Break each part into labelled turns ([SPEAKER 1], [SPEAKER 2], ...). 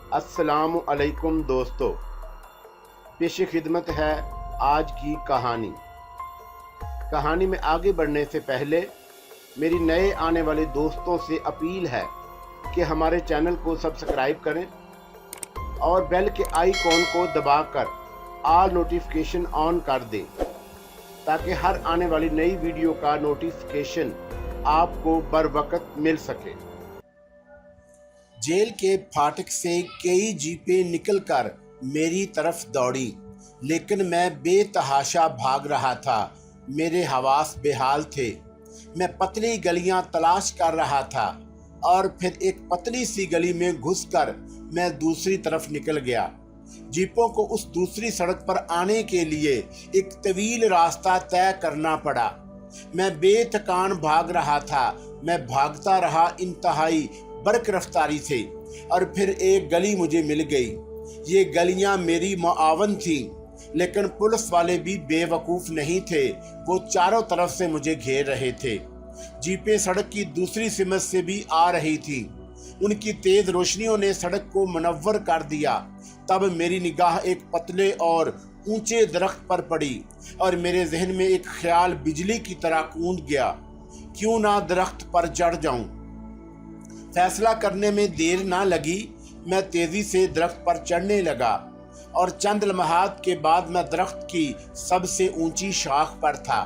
[SPEAKER 1] अस्सलाम अलैकुम दोस्तों, पेश खिदमत है आज की कहानी। कहानी में आगे बढ़ने से पहले मेरी नए आने वाले दोस्तों से अपील है कि हमारे चैनल को सब्सक्राइब करें और बेल के आइकॉन को दबाकर ऑल नोटिफिकेशन ऑन कर दें ताकि हर आने वाली नई वीडियो का नोटिफिकेशन आपको बर वक्त मिल सके। जेल के फाटक से कई जीपें निकलकर मेरी तरफ दौड़ी, लेकिन मैं बेतहाशा भाग रहा था। मेरे हवास बेहाल थे। मैं पतली गलियां तलाश कर रहा था और फिर एक पतली सी गली में घुसकर मैं दूसरी तरफ निकल गया। जीपों को उस दूसरी सड़क पर आने के लिए एक तवील रास्ता तय करना पड़ा। मैं बेथकान भाग रहा था। मैं भागता रहा इंतहाई बरक रफ्तारी से और फिर एक गली मुझे मिल गई। ये गलियां मेरी मुआवन थीं, लेकिन पुलिस वाले भी बेवकूफ़ नहीं थे। वो चारों तरफ से मुझे घेर रहे थे। जीपें सड़क की दूसरी सिमत से भी आ रही थी। उनकी तेज रोशनियों ने सड़क को मुनव्वर कर दिया। तब मेरी निगाह एक पतले और ऊंचे दरख्त पर पड़ी और मेरे जहन में एक ख्याल बिजली की तरह कूद गया, क्यों ना दरख्त पर चढ़ जाऊं। फैसला करने में देर ना लगी। मैं तेजी से दरख्त पर चढ़ने लगा और चंद लम्हात के बाद मैं दरख्त की सबसे ऊंची शाख पर था।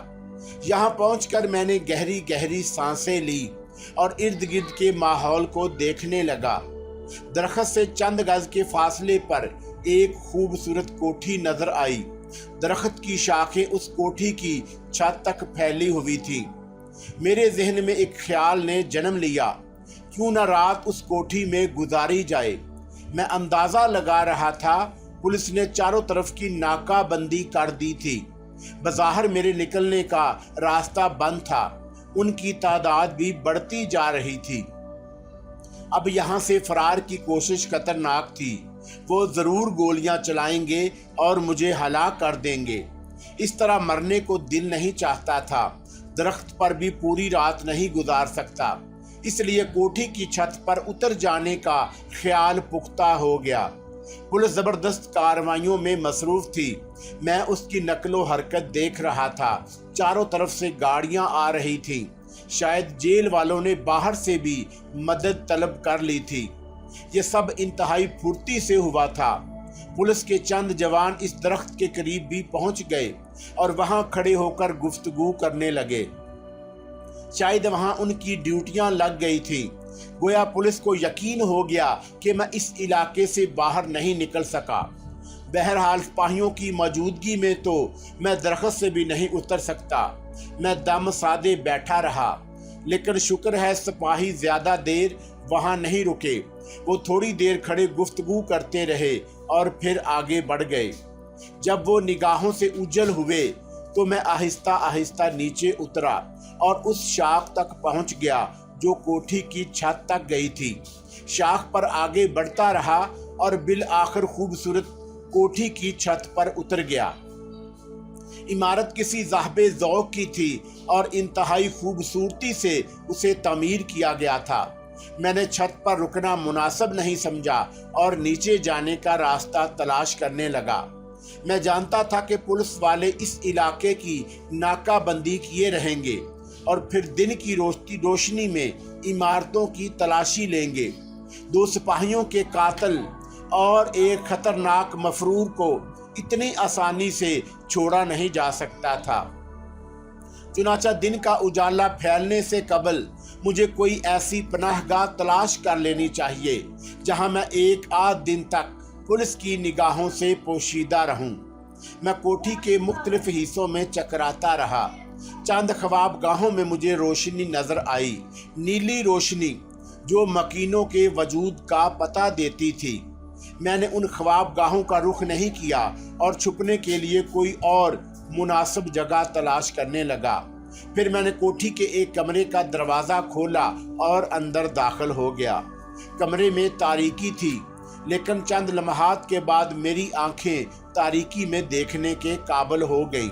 [SPEAKER 1] यहाँ पहुंचकर मैंने गहरी गहरी सांसें ली और इर्द गिर्द के माहौल को देखने लगा। दरख्त से चंद गज के फासले पर एक खूबसूरत कोठी नजर आई। दरख्त की शाखें उस कोठी की छत तक फैली हुई थी। मेरे जहन में एक ख्याल ने जन्म लिया, क्यों न रात उस कोठी में गुजारी जाए। मैं अंदाजा लगा रहा था पुलिस ने चारों तरफ की नाकाबंदी कर दी थी। बज़ाहिर मेरे निकलने का रास्ता बंद था। उनकी तादाद भी बढ़ती जा रही थी। अब यहाँ से फरार की कोशिश खतरनाक थी। वो ज़रूर गोलियां चलाएंगे और मुझे हलाक कर देंगे। इस तरह मरने को दिल नहीं चाहता था। दरख्त पर भी पूरी रात नहीं गुजार सकता, इसलिए कोठी की छत पर उतर जाने का ख्याल पुख्ता हो गया। पुलिस जबरदस्त कार्रवाइयों में मसरूफ थी। मैं उसकी नकलो हरकत देख रहा था। चारों तरफ से गाड़ियां आ रही थीं। शायद जेल वालों ने बाहर से भी मदद तलब कर ली थी। ये सब इंतहाई फुर्ती से हुआ था। पुलिस के चंद जवान इस दरख्त के करीब भी पहुंच गए और वहां खड़े होकर गुफ्तगू करने लगे। शायद वहां उनकी ड्यूटियां लग गई थी। गोया पुलिस को यकीन हो गया कि मैं इस इलाके से बाहर नहीं निकल सका। बहरहाल सिपाहियों की मौजूदगी में तो मैं दरख्त से भी नहीं उतर सकता। मैं दम साधे बैठा रहा, लेकिन शुक्र है सिपाही ज्यादा देर वहां नहीं रुके। वो थोड़ी देर खड़े गुफ्तगू करते रहे और फिर आगे बढ़ गए। जब वो निगाहों से उजल हुए तो मैं आहिस्ता आहिस्ता नीचे उतरा और उस शाख तक पहुंच गया जो कोठी की छत तक गई थी। शाख पर आगे बढ़ता रहा और बिल आखिर खूबसूरत कोठी की छत पर उतर गया। इमारत किसी साहिबे ज़ौक़ की थी और इंतहाई खूबसूरती से उसे तामीर किया गया था। मैंने छत पर रुकना मुनासिब नहीं समझा और नीचे जाने का रास्ता तलाश करने लगा। मैं जानता था कि पुलिस वाले इस इलाके की नाकाबंदी किए रहेंगे और फिर दिन की रोशनी में इमारतों की तलाशी लेंगे। दो सिपाहियों के कातिल और एक खतरनाक मफरूर को इतनी आसानी से छोड़ा नहीं जा सकता था। चुनाचा दिन का उजाला फैलने से कबल मुझे कोई ऐसी पनाहगाह तलाश कर लेनी चाहिए जहां मैं एक आध दिन तक पुलिस की निगाहों से पोशीदा रहूं। मैं कोठी के मुख्तलिफ हिस्सों में चकराता रहा। चंद ख्वाबगाहों में मुझे रोशनी नजर आई, नीली रोशनी जो मकीनों के वजूद का पता देती थी। मैंने उन ख्वाबगाहों का रुख नहीं किया और छुपने के लिए कोई और मुनासिब जगह तलाश करने लगा। फिर मैंने कोठी के एक कमरे का दरवाज़ा खोला और अंदर दाखिल हो गया। कमरे में तारीकी थी, लेकिन चंद लम्हात के बाद मेरी आंखें तारीकी में देखने के काबिल हो गईं।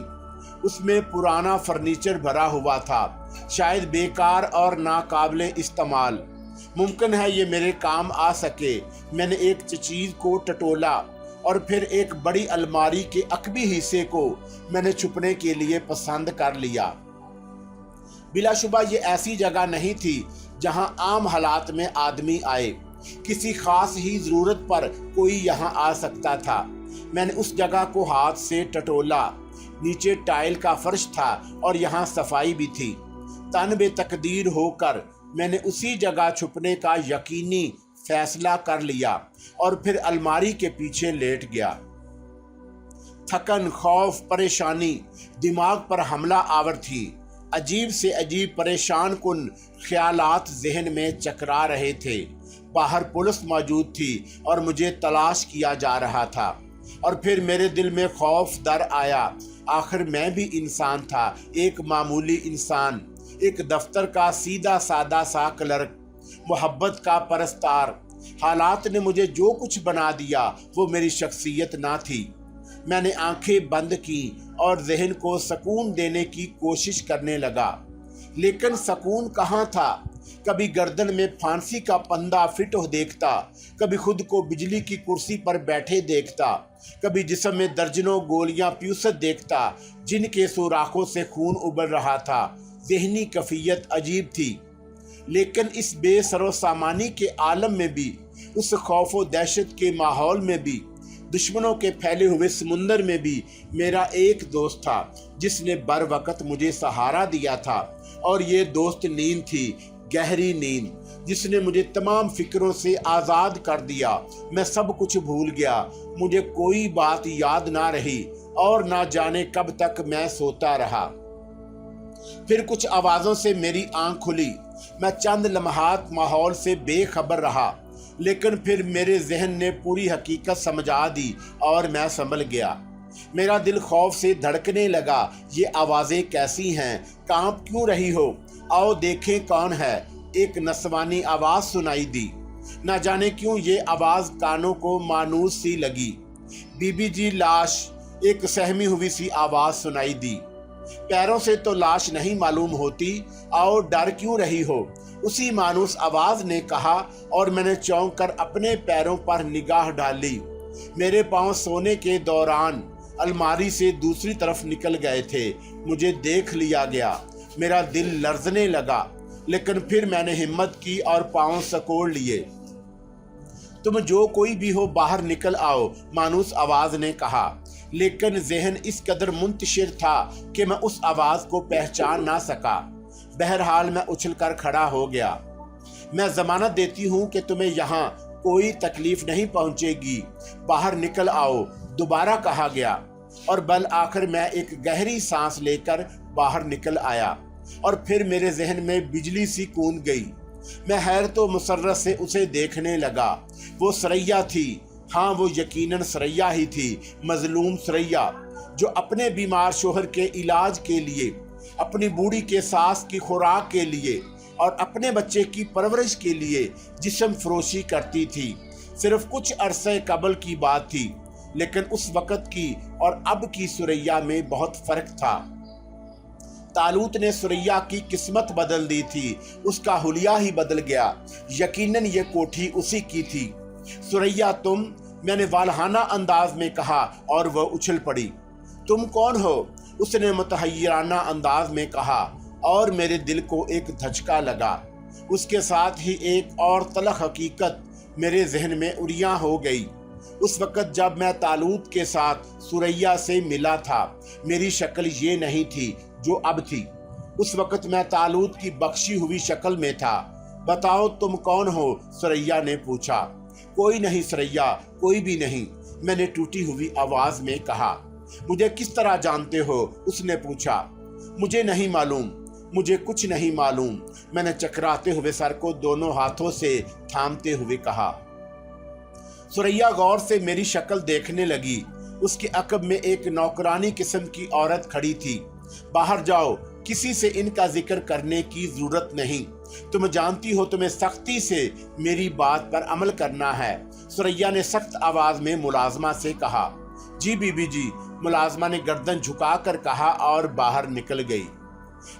[SPEAKER 1] उसमें पुराना फर्नीचर भरा हुआ था, शायद बेकार और नाकाबिले इस्तेमाल। मुमकिन है ये मेरे काम आ सके। मैंने एक चीज को टटोला और फिर एक बड़ी अलमारी के अकबी हिस्से को मैंने छुपने के लिए पसंद कर लिया। बिलाशुबा ये ऐसी जगह नहीं थी जहां आम हालात में आदमी आए। किसी खास ही जरूरत पर कोई यहां आ सकता था। मैंने उस जगह को हाथ से टटोला। नीचे टाइल का फर्श था और यहाँ सफाई भी थी। तन बेतकदीर होकर मैंने उसी जगह छुपने का यकीनी फैसला कर लिया और फिर अलमारी के पीछे लेट गया। थकन, खौफ, परेशानी दिमाग पर हमला आवर थी। अजीब से अजीब परेशान कुन ख्यालात जहन में चकरा रहे थे। बाहर पुलिस मौजूद थी और मुझे तलाश किया जा रहा था। और फिर मेरे दिल में खौफ दर आया। आखिर मैं भी इंसान था, एक मामूली इंसान, एक दफ्तर का सीधा सादा सा क्लर्क, मोहब्बत का परस्तार। हालात ने मुझे जो कुछ बना दिया वो मेरी शख्सियत ना थी। मैंने आंखें बंद की और जहन को सुकून देने की कोशिश करने लगा, लेकिन सुकून कहाँ था। कभी गर्दन में फांसी का पंदा फिट हो देखता, कभी खुद को बिजली की कुर्सी पर बैठे देखता, कभी जिस्म में दर्जनों गोलियां प्यूसत देखता जिनके सुराखों से खून उबल रहा था। ज़हनी कैफियत अजीब थी, लेकिन इस बेसरो सामानी के आलम में भी, उस खौफ व दहशत के माहौल में भी, दुश्मनों के फैले हुए समुंदर में भी मेरा एक दोस्त था जिसने बर वक्त मुझे सहारा दिया था। और ये दोस्त नींद थी, गहरी नींद, जिसने मुझे तमाम फिक्रों से आज़ाद कर दिया। मैं सब कुछ भूल गया, मुझे कोई बात याद ना रही और ना जाने कब तक मैं सोता रहा। फिर कुछ आवाज़ों से मेरी आंख खुली। मैं चंद लम्हात माहौल से बेखबर रहा, लेकिन फिर मेरे जहन ने पूरी हकीकत समझा दी और मैं संभल गया। मेरा दिल खौफ से धड़कने लगा। ये आवाज़ें कैसी हैं? कांप क्यों रही हो? आओ देखें कौन है। एक नस्वानी आवाज़ सुनाई दी। न जाने क्यों ये आवाज़ कानों को मानूस सी लगी। बीबी जी लाश, एक सहमी हुई सी आवाज़ सुनाई दी। पैरों से तो लाश नहीं मालूम होती, आओ डर क्यों रही हो? उसी मानूस आवाज़ ने कहा और मैंने चौंक कर अपने पैरों पर निगाह डाली। मेरे पांव सोने के दौरान अलमारी से दूसरी तरफ निकल गए थे। मुझे देख लिया गया। मेरा दिल लर्जने लगा, लेकिन फिर मैंने हिम्मत की और पांव सकोड़ लिए। तुम जो कोई भी हो बाहर निकल आओ, मानूस आवाज़ ने कहा, लेकिन जहन इस कदर मुंतशिर था कि मैं उस आवाज़ को पहचान ना सका। बहरहाल मैं उछलकर खड़ा हो गया। मैं जमानत देती हूँ कि तुम्हें यहाँ कोई तकलीफ नहीं पहुँचेगी, बाहर निकल आओ, दोबारा कहा गया। और बल आखिर मैं एक गहरी सांस लेकर बाहर निकल आया और फिर मेरे जहन में बिजली सी कूद गई। मैं हैरत व मुसर्रत से उसे देखने लगा। वो सरैया थी। हाँ, वो यकीनन सरैया ही थी, मजलूम सरैया, जो अपने बीमार शोहर के इलाज के लिए, अपनी बूढ़ी के सास की खुराक के लिए और अपने बच्चे की परवरिश के लिए जिस्म फरोशी करती थी। सिर्फ कुछ अरसे कबल की बात थी, लेकिन उस वक़्त की और अब की सुरैया में बहुत फर्क था। तालूत ने सुरैया की किस्मत बदल दी थी, उसका हुलिया ही बदल गया। यकीनन ये कोठी उसी की थी। सुरैया तुम, मैंने वालहाना अंदाज में कहा और वह उछल पड़ी। तुम कौन हो? उसने मुतहय्यराना अंदाज में कहा और मेरे दिल को एक धचका लगा। उसके साथ ही एक और तलख हकीकत मेरे जहन में उड़ियां हो गई। उस वक़्त जब मैं तालूत के साथ सुरैया से मिला था, मेरी शक्ल ये नहीं थी जो अब थी। उस वक़्त मैं तालूत की बख्शी हुई शक्ल में था। बताओ तुम कौन हो? सुरैया ने पूछा। कोई नहीं सुरैया, कोई भी नहीं, मैंने टूटी हुई आवाज़ में कहा। मुझे किस तरह जानते हो? उसने पूछा। मुझे नहीं मालूम, मुझे कुछ नहीं मालूम, मैंने चकराते हुए सर को दोनों हाथों से थामते हुए कहा। सुरैया गौर से मेरी शक्ल देखने लगी। उसके अकब में एक नौकरानी किस्म की औरत खड़ी थी। बाहर जाओ, किसी से इनका जिक्र करने की जरूरत नहीं। तुम जानती हो तुम्हें सख्ती से मेरी बात पर अमल करना है। सुरैया ने सख्त आवाज में मुलाजमा से कहा। जी बीबी जी, मुलाजमा ने गर्दन झुकाकर कहा और बाहर निकल गई।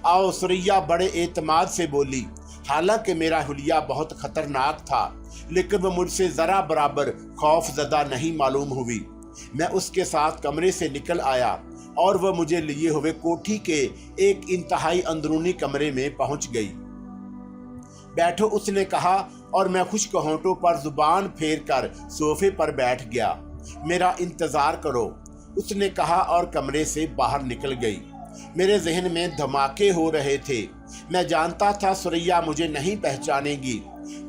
[SPEAKER 1] आओ, सुरैया बड़े एतमाद से बोली। حالانکہ میرا حلیہ بہت خطرناک تھا، لیکن وہ مجھ سے ذرا برابر خوف زدہ نہیں معلوم ہوئی۔ میں اس کے ساتھ کمرے سے نکل آیا اور وہ مجھے لیے ہوئے کوٹھی کے ایک انتہائی اندرونی کمرے میں پہنچ گئی۔ بیٹھو، اس نے کہا، اور میں خشک ہونٹوں پر زبان پھیر کر صوفے پر بیٹھ گیا۔ میرا انتظار کرو، اس نے کہا اور کمرے سے باہر نکل گئی۔ میرے ذہن میں دھماکے ہو رہے تھے۔ میں جانتا تھا ثریا مجھے نہیں پہچانے گی۔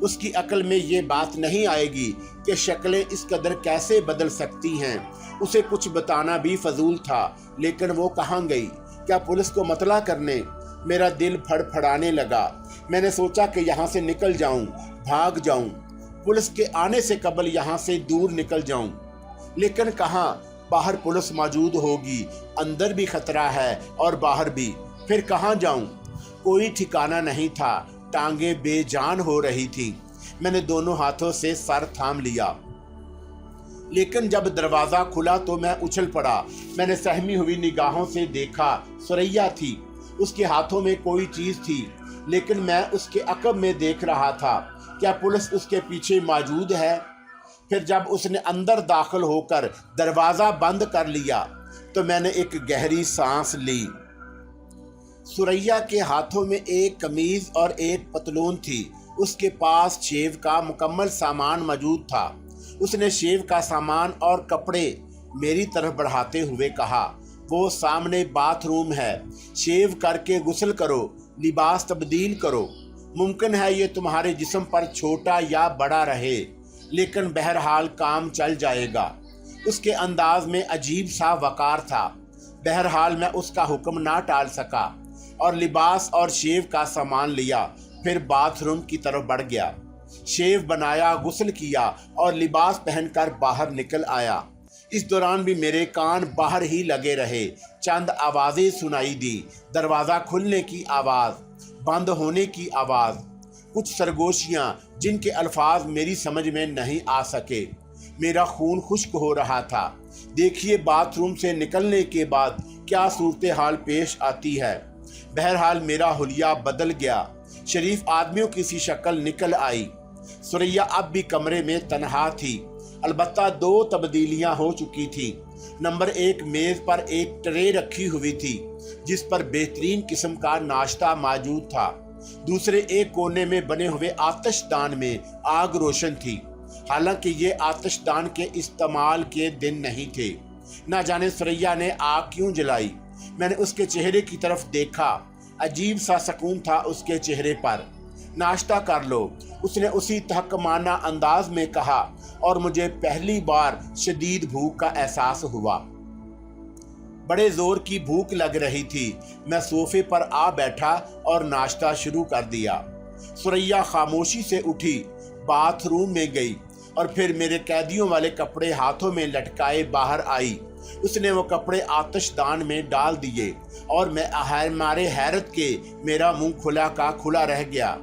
[SPEAKER 1] اس کی عقل میں یہ بات نہیں آئے گی کہ شکلیں اس قدر کیسے بدل سکتی ہیں۔ اسے کچھ بتانا بھی فضول تھا، لیکن وہ کہاں گئی؟ کیا پولیس کو مطلع کرنے؟ میرا دل پھڑ پھڑانے لگا۔ میں نے سوچا کہ یہاں سے نکل جاؤں، بھاگ جاؤں، پولیس کے آنے سے قبل یہاں سے دور نکل جاؤں۔ لیکن کہاں؟ باہر پولیس موجود ہوگی، اندر بھی خطرہ ہے اور باہر بھی، پھر کہاں جاؤں؟ کوئی ٹھکانہ نہیں تھا، ٹانگیں بے جان ہو رہی تھی۔ میں نے دونوں ہاتھوں سے سر تھام لیا، لیکن جب دروازہ کھلا تو میں اچھل پڑا۔ میں نے سہمی ہوئی نگاہوں سے دیکھا، ثریا تھی، اس کے ہاتھوں میں کوئی چیز تھی، لیکن میں اس کے عقب میں دیکھ رہا تھا۔ کیا پولیس اس کے پیچھے موجود ہے؟ پھر جب اس نے اندر داخل ہو کر دروازہ بند کر لیا تو میں نے ایک گہری سانس لی۔ ثریا کے ہاتھوں میں ایک قمیض اور ایک پتلون تھی۔ اس کے پاس شیو کا مکمل سامان موجود تھا۔ اس نے شیو کا سامان اور کپڑے میری طرف بڑھاتے ہوئے کہا، وہ سامنے باتھ روم ہے، شیو کر کے غسل کرو، لباس تبدیل کرو۔ ممکن ہے یہ تمہارے جسم پر چھوٹا یا بڑا رہے، لیکن بہرحال کام چل جائے گا۔ اس کے انداز میں عجیب سا وقار تھا۔ بہرحال میں اس کا حکم نہ ٹال سکا اور لباس اور شیو کا سامان لیا، پھر باتھ روم کی طرف بڑھ گیا۔ شیو بنایا، غسل کیا اور لباس پہن کر باہر نکل آیا۔ اس دوران بھی میرے کان باہر ہی لگے رہے۔ چند آوازیں سنائی دی، دروازہ کھلنے کی آواز، بند ہونے کی آواز، کچھ سرگوشیاں جن کے الفاظ میری سمجھ میں نہیں آ سکے۔ میرا خون خشک ہو رہا تھا۔ دیکھیے باتھ روم سے نکلنے کے بعد کیا صورتحال پیش آتی ہے۔ بہرحال میرا حلیہ بدل گیا، شریف آدمیوں کی سی شکل نکل آئی۔ ثریا اب بھی کمرے میں تنہا تھی، البتہ دو تبدیلیاں ہو چکی تھی۔ نمبر 1، میز پر ایک ٹرے رکھی ہوئی تھی جس پر بہترین قسم کا ناشتہ موجود تھا۔ دوسرے ایک کونے میں بنے ہوئے آتش دان میں آگ روشن تھی، حالانکہ یہ آتش دان کے استعمال کے دن نہیں تھے۔ نہ جانے ثریا نے آگ کیوں جلائی۔ میں نے اس کے چہرے کی طرف دیکھا، عجیب سا سکون تھا اس کے چہرے پر۔ ناشتہ کر لو، اس نے اسی تحکمانہ انداز میں کہا، اور مجھے پہلی بار شدید بھوک کا احساس ہوا۔ بڑے زور کی بھوک لگ رہی تھی۔ میں صوفے پر آ بیٹھا اور ناشتہ شروع کر دیا۔ ثریا خاموشی سے اٹھی، باتھ روم میں گئی اور پھر میرے قیدیوں والے کپڑے ہاتھوں میں لٹکائے باہر آئی۔ اس نے وہ کپڑے آتش دان میں ڈال دیے اور میں مارے حیرت کے میرا منہ کھلا کا کھلا رہ گیا۔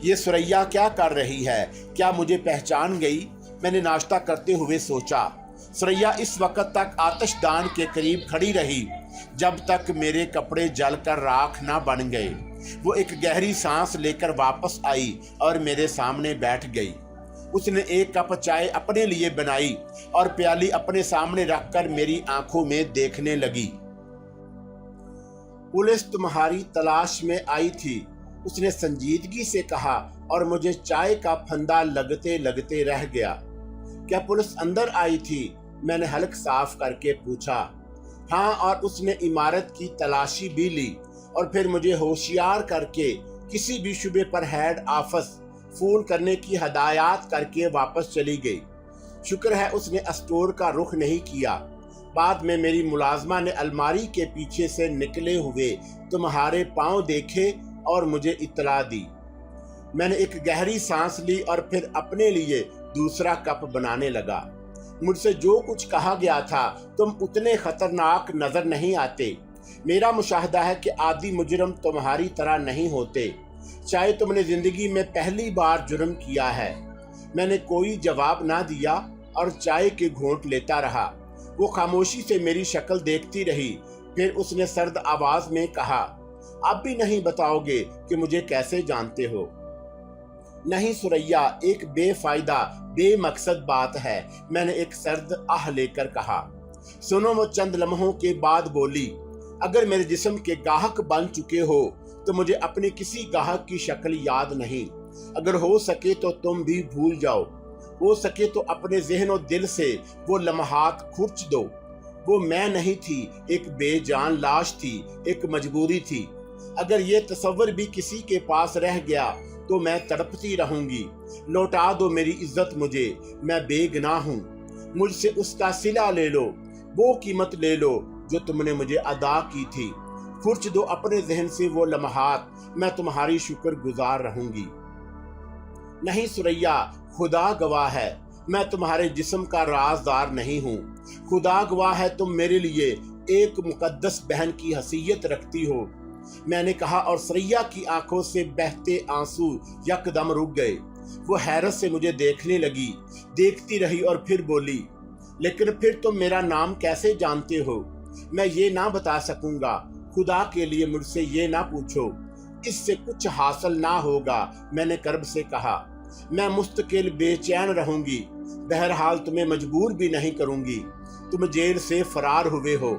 [SPEAKER 1] یہ ثریا کیا کر رہی ہے؟ کیا مجھے پہچان گئی؟ میں نے ناشتہ کرتے ہوئے سوچا۔ ثریا اس وقت تک آتش دان کے قریب کھڑی رہی جب تک میرے کپڑے جل کر راکھ نہ بن گئے۔ وہ ایک گہری سانس لے کر واپس آئی اور میرے سامنے بیٹھ گئی۔ اس نے ایک کپ چائے اپنے لیے بنائی اور پیالی اپنے سامنے رکھ کر میری آنکھوں میں دیکھنے لگی۔ پولیس تمہاری تلاش میں آئی تھی، اس نے سنجیدگی سے کہا، اور مجھے چائے کا پھندا لگتے لگتے رہ گیا۔ کیا پولیس اندر آئی تھی؟ میں نے حلق صاف کر کے پوچھا۔ ہاں، اور اس نے عمارت کی تلاشی بھی لی اور پھر مجھے ہوشیار کر کے کسی بھی شبے پر ہیڈ آفس فون کرنے کی ہدایات کر کے واپس چلی گئی۔ شکر ہے اس نے اسٹور کا رخ نہیں کیا۔ بعد میں میری ملازمہ نے الماری کے پیچھے سے نکلے ہوئے تمہارے پاؤں دیکھے اور مجھے اطلاع دی۔ میں نے ایک گہری سانس لی اور پھر اپنے لیے دوسرا کپ بنانے لگا۔ مجھ سے جو کچھ کہا گیا تھا، تم اتنے خطرناک نظر نہیں آتے۔ میرا مشاہدہ ہے کہ عادی مجرم تمہاری طرح نہیں ہوتے۔ شاید تم نے زندگی میں پہلی بار جرم کیا ہے۔ میں نے کوئی جواب نہ دیا اور چائے کے گھونٹ لیتا رہا۔ وہ خاموشی سے میری شکل دیکھتی رہی، پھر اس نے سرد آواز میں کہا، اب بھی نہیں بتاؤ گے کہ مجھے کیسے جانتے ہو؟ نہیں سریا، ایک بے فائدہ بے مقصد بات ہے، میں نے ایک سرد آہ لے کر کہا۔ سنو، وہ چند لمحوں کے بعد بولی، اگر میرے جسم کے گاہک بن چکے ہو تو مجھے اپنے کسی گاہک کی شکل یاد نہیں۔ اگر ہو سکے تو تم بھی بھول جاؤ، ہو سکے تو اپنے ذہن و دل سے وہ لمحات کھرچ دو۔ وہ میں نہیں تھی، ایک بے جان لاش تھی، ایک مجبوری تھی۔ اگر یہ تصور بھی کسی کے پاس رہ گیا تو میں تڑپتی رہوں گی۔ لوٹا دو میری عزت مجھے، میں بے گناہ ہوں۔ مجھ سے اس کا صلہ لے لو، وہ قیمت لے لو جو تم نے مجھے ادا کی تھی۔ کھرچ دو اپنے ذہن سے وہ لمحات، میں تمہاری شکر گزار رہوں گی۔ نہیں سریا، خدا گواہ ہے، میں تمہارے جسم کا رازدار نہیں ہوں۔ خدا گواہ ہے، تم میرے لیے ایک مقدس بہن کی حیثیت رکھتی ہو۔ میں نے کہا، اور سریا کی آنکھوں سے بہتے آنسو یکدم رک گئے۔ وہ حیرت سے مجھے دیکھنے لگی، دیکھتی رہی اور پھر بولی، لیکن پھر تم میرا نام کیسے جانتے ہو؟ میں یہ نہ بتا سکوں گا، خدا کے لیے مجھ سے یہ نہ پوچھو، اس سے کچھ حاصل نہ ہوگا۔ میں نے کرب سے کہا، میں مستقل بے چین رہوں گی، بہرحال تمہیں مجبور بھی نہیں کروں گی۔ تم جیل سے فرار ہوئے ہو،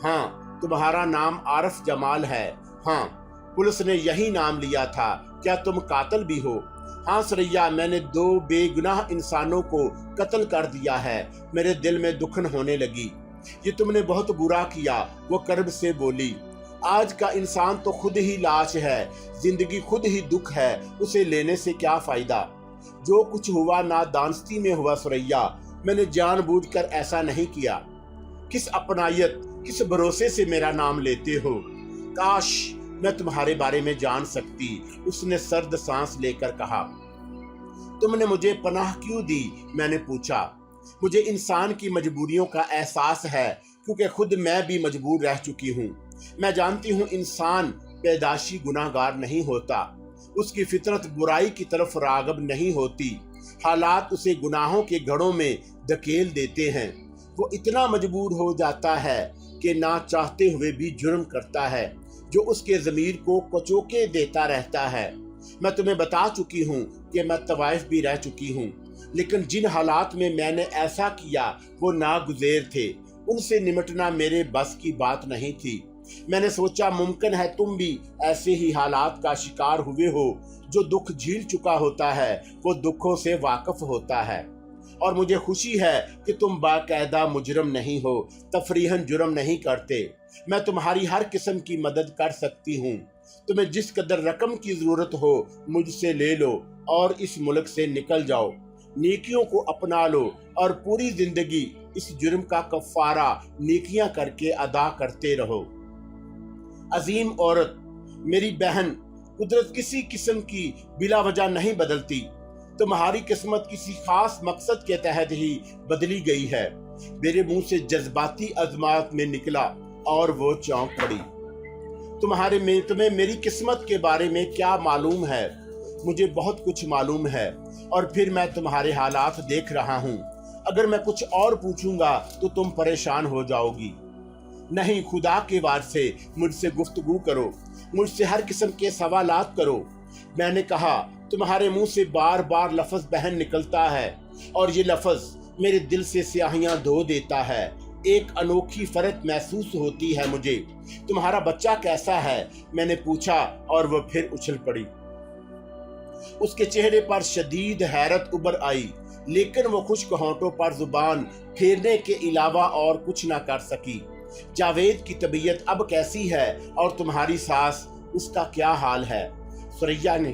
[SPEAKER 1] ہاں، تمہارا نام عارف جمال ہے، ہاں، پولیس نے یہی نام لیا تھا۔ کیا تم قاتل بھی ہو؟ ہاں سریا، میں نے 2 بے گناہ انسانوں کو قتل کر دیا ہے۔ میرے دل میں دکھن ہونے لگی۔ یہ تم نے بہت برا کیا، وہ کرب سے بولی۔ آج کا انسان تو خود ہی لاش ہے، زندگی خود ہی دکھ ہے، اسے لینے سے کیا فائدہ؟ جو کچھ ہوا نادانستی میں ہوا سریا، میں نے جان بوجھ کر ایسا نہیں کیا۔ کس اپنائیت، کس بھروسے سے میرا نام لیتے ہو؟ کاش میں تمہارے بارے میں جان سکتی، اس نے سرد سانس لے کر کہا۔ تم نے مجھے پناہ کیوں دی؟ میں نے پوچھا۔ مجھے انسان کی مجبوریوں کا احساس ہے، کیونکہ خود میں بھی مجبور رہ چکی ہوں۔ میں جانتی ہوں انسان پیدائشی گناہ گار نہیں ہوتا، اس کی فطرت برائی کی طرف راغب نہیں ہوتی، حالات اسے گناہوں کے گھڑوں میں دھکیل دیتے ہیں۔ وہ اتنا مجبور ہو جاتا ہے کہ نہ چاہتے ہوئے بھی جرم کرتا ہے، جو اس کے ضمیر کو کچوکے دیتا رہتا ہے۔ میں تمہیں بتا چکی ہوں کہ میں طوائف بھی رہ چکی ہوں، لیکن جن حالات میں نے ایسا کیا وہ ناگزیر تھے، ان سے نمٹنا میرے بس کی بات نہیں تھی۔ میں نے سوچا ممکن ہے تم بھی ایسے ہی حالات کا شکار ہوئے ہو۔ جو دکھ جھیل چکا ہوتا ہے وہ دکھوں سے واقف ہوتا ہے، اور مجھے خوشی ہے کہ تم باقاعدہ مجرم نہیں ہو، تفریحاً جرم نہیں کرتے۔ میں تمہاری ہر قسم کی مدد کر سکتی ہوں۔ تمہیں جس قدر رقم کی ضرورت ہو مجھ سے لے لو اور اس ملک سے نکل جاؤ۔ نیکیوں کو اپنا لو اور پوری زندگی اس جرم کا کفارہ نیکیاں کر کے ادا کرتے رہو۔ عظیم عورت، میری بہن، قدرت کسی قسم کی بلا وجہ نہیں بدلتی۔ تمہاری قسمت کسی خاص مقصد کے تحت ہی بدلی گئی ہے۔ میرے منہ سے جذباتی عظمات میں نکلا اور وہ چونک پڑی۔ تمہیں میری قسمت کے بارے میں کیا معلوم ہے؟ مجھے بہت کچھ معلوم ہے، اور پھر میں تمہارے حالات دیکھ رہا ہوں۔ اگر میں کچھ اور پوچھوں گا تو تم پریشان ہو جاؤ گی۔ نہیں، خدا کے واسطے مجھ سے گفتگو کرو، مجھ سے ہر قسم کے سوالات کرو۔ میں نے کہا، تمہارے منہ سے بار بار لفظ بہن نکلتا ہے، اور یہ لفظ میرے دل سے سیاہیاں دھو دیتا ہے۔ ایک انوکھی فرحت محسوس ہوتی ہے مجھے۔ تمہارا بچہ کیسا ہے؟ میں نے پوچھا، اور وہ پھر اچھل پڑی۔ اس کے چہرے پر شدید حیرت ابھر آئی، لیکن وہ خشک ہونٹوں پر زبان پھیرنے کے علاوہ اور کچھ نہ کر سکی۔ جاوید کی طبیعت اب کیسی ہے، اور تمہاری ساس، اس کا کیا حال ہے؟ سریا نے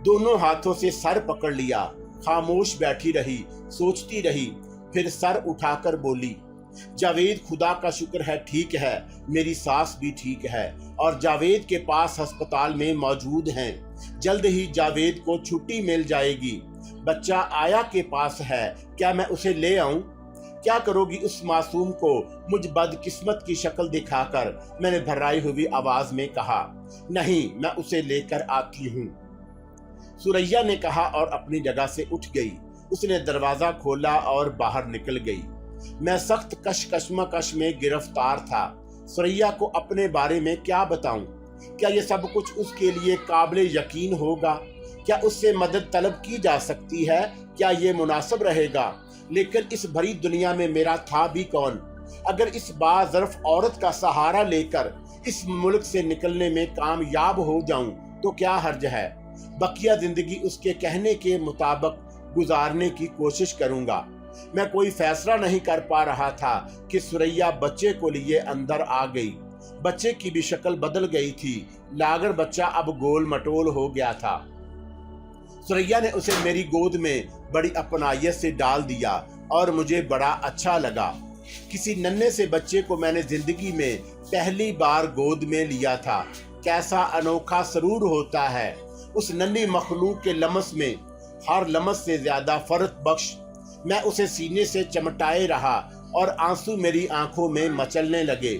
[SPEAKER 1] دونوں ہاتھوں سے سر پکڑ لیا، خاموش بیٹھی رہی، سوچتی رہی، پھر سر اٹھا کر بولی، جاوید خدا کا شکر ہے ٹھیک ہے، میری ساس بھی ٹھیک ہے، اور جاوید کے پاس ہسپتال میں موجود ہیں۔ جلد ہی جاوید کو چھٹی مل جائے گی۔ بچہ آیا کے پاس ہے، کیا میں اسے لے آؤں؟ کیا کرو گی اس معصوم کو مجھ بدقسمت کی شکل دکھا کر؟ میں نے بھرائی ہوئی آواز میں کہا۔ نہیں، میں اسے لے کر آتی ہوں، سریا نے کہا اور اپنی جگہ سے اٹھ گئی۔ اس نے دروازہ کھولا اور باہر نکل گئی۔ میں سخت کشمکش میں گرفتار تھا۔ سریا کو اپنے بارے میں کیا بتاؤں؟ کیا یہ سب کچھ اس کے لیے قابل یقین ہوگا؟ کیا اس سے مدد طلب کی جا سکتی ہے؟ کیا یہ مناسب رہے گا؟ لیکن اس بھری دنیا میں میرا تھا بھی کون؟ اگر اس باظرف عورت کا سہارا لے کر اس ملک سے نکلنے میں کامیاب ہو جاؤں تو کیا حرج ہے؟ بقیہ زندگی اس کے کہنے کے مطابق گزارنے کی کوشش کروں گا۔ میں کوئی فیصلہ نہیں کر پا رہا تھا کہ ثریا بچے کو لیے اندر آ گئی۔ بچے کی بھی شکل بدل گئی تھی، لاغر بچہ اب گول مٹول ہو گیا تھا۔ ثریا نے اسے میری گود میں بڑی اپنائیت سے ڈال دیا اور مجھے بڑا اچھا لگا۔ کسی ننھے سے بچے کو میں نے زندگی میں پہلی بار گود میں لیا تھا۔ کیسا انوکھا سرور ہوتا ہے اس ننھی مخلوق کے لمس میں، ہر لمس سے زیادہ فرح بخش۔ میں اسے سینے سے چمٹائے رہا اور آنسو میری آنکھوں میں مچلنے لگے۔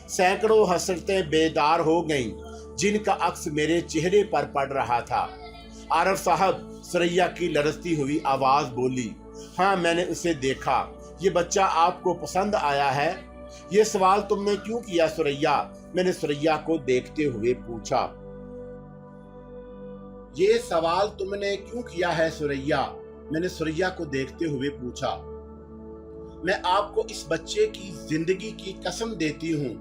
[SPEAKER 1] سینکڑوں حسرتیں بیدار ہو گئیں جن کا عکس میرے چہرے پر پڑ رہا تھا۔ عارف صاحب، ثریا کی لرزتی ہوئی آواز بولی۔ ہاں، میں نے اسے دیکھا۔ یہ بچہ آپ کو پسند آیا ہے؟ یہ سوال تم نے کیوں کیا ثریا؟ میں نے ثریا کو دیکھتے ہوئے پوچھا۔ یہ سوال تم نے کیوں کیا ہے ثریا؟ میں نے ثریا کو دیکھتے ہوئے پوچھا۔ میں آپ کو اس بچے کی زندگی کی قسم دیتی ہوں،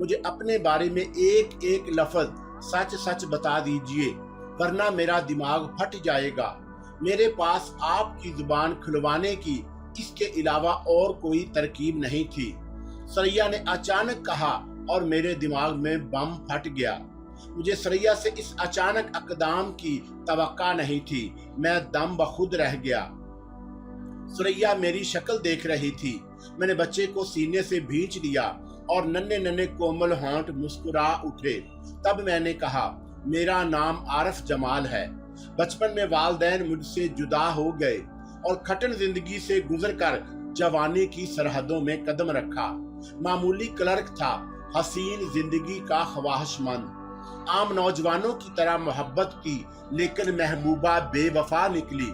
[SPEAKER 1] مجھے اپنے بارے میں ایک ایک لفظ سچ سچ بتا دیجئے، ورنہ میرا دماغ پھٹ جائے گا۔ میرے پاس آپ کی زبان کھلوانے کی اس کے علاوہ اور کوئی ترکیب نہیں تھی۔ ثریا نے اچانک کہا اور میرے دماغ میں بم پھٹ گیا۔ مجھے ثریا سے اس اچانک اقدام کی توقع نہیں تھی۔ میں دم بخود رہ گیا۔ ثریا میری شکل دیکھ رہی تھی۔ میں نے بچے کو سینے سے بھینچ لیا اور ننھے ننھے کومل ہونٹ مسکرا اٹھے۔ تب میں نے کہا، میرا نام عارف جمال ہے۔ بچپن میں والدین مجھ سے جدا ہو گئے اور کھٹن زندگی سے گزر کر جوانی کی سرحدوں میں قدم رکھا۔ معمولی کلرک تھا، حسین زندگی کا خواہش مند۔ عام نوجوانوں کی طرح محبت کی، لیکن محبوبہ بے وفا نکلی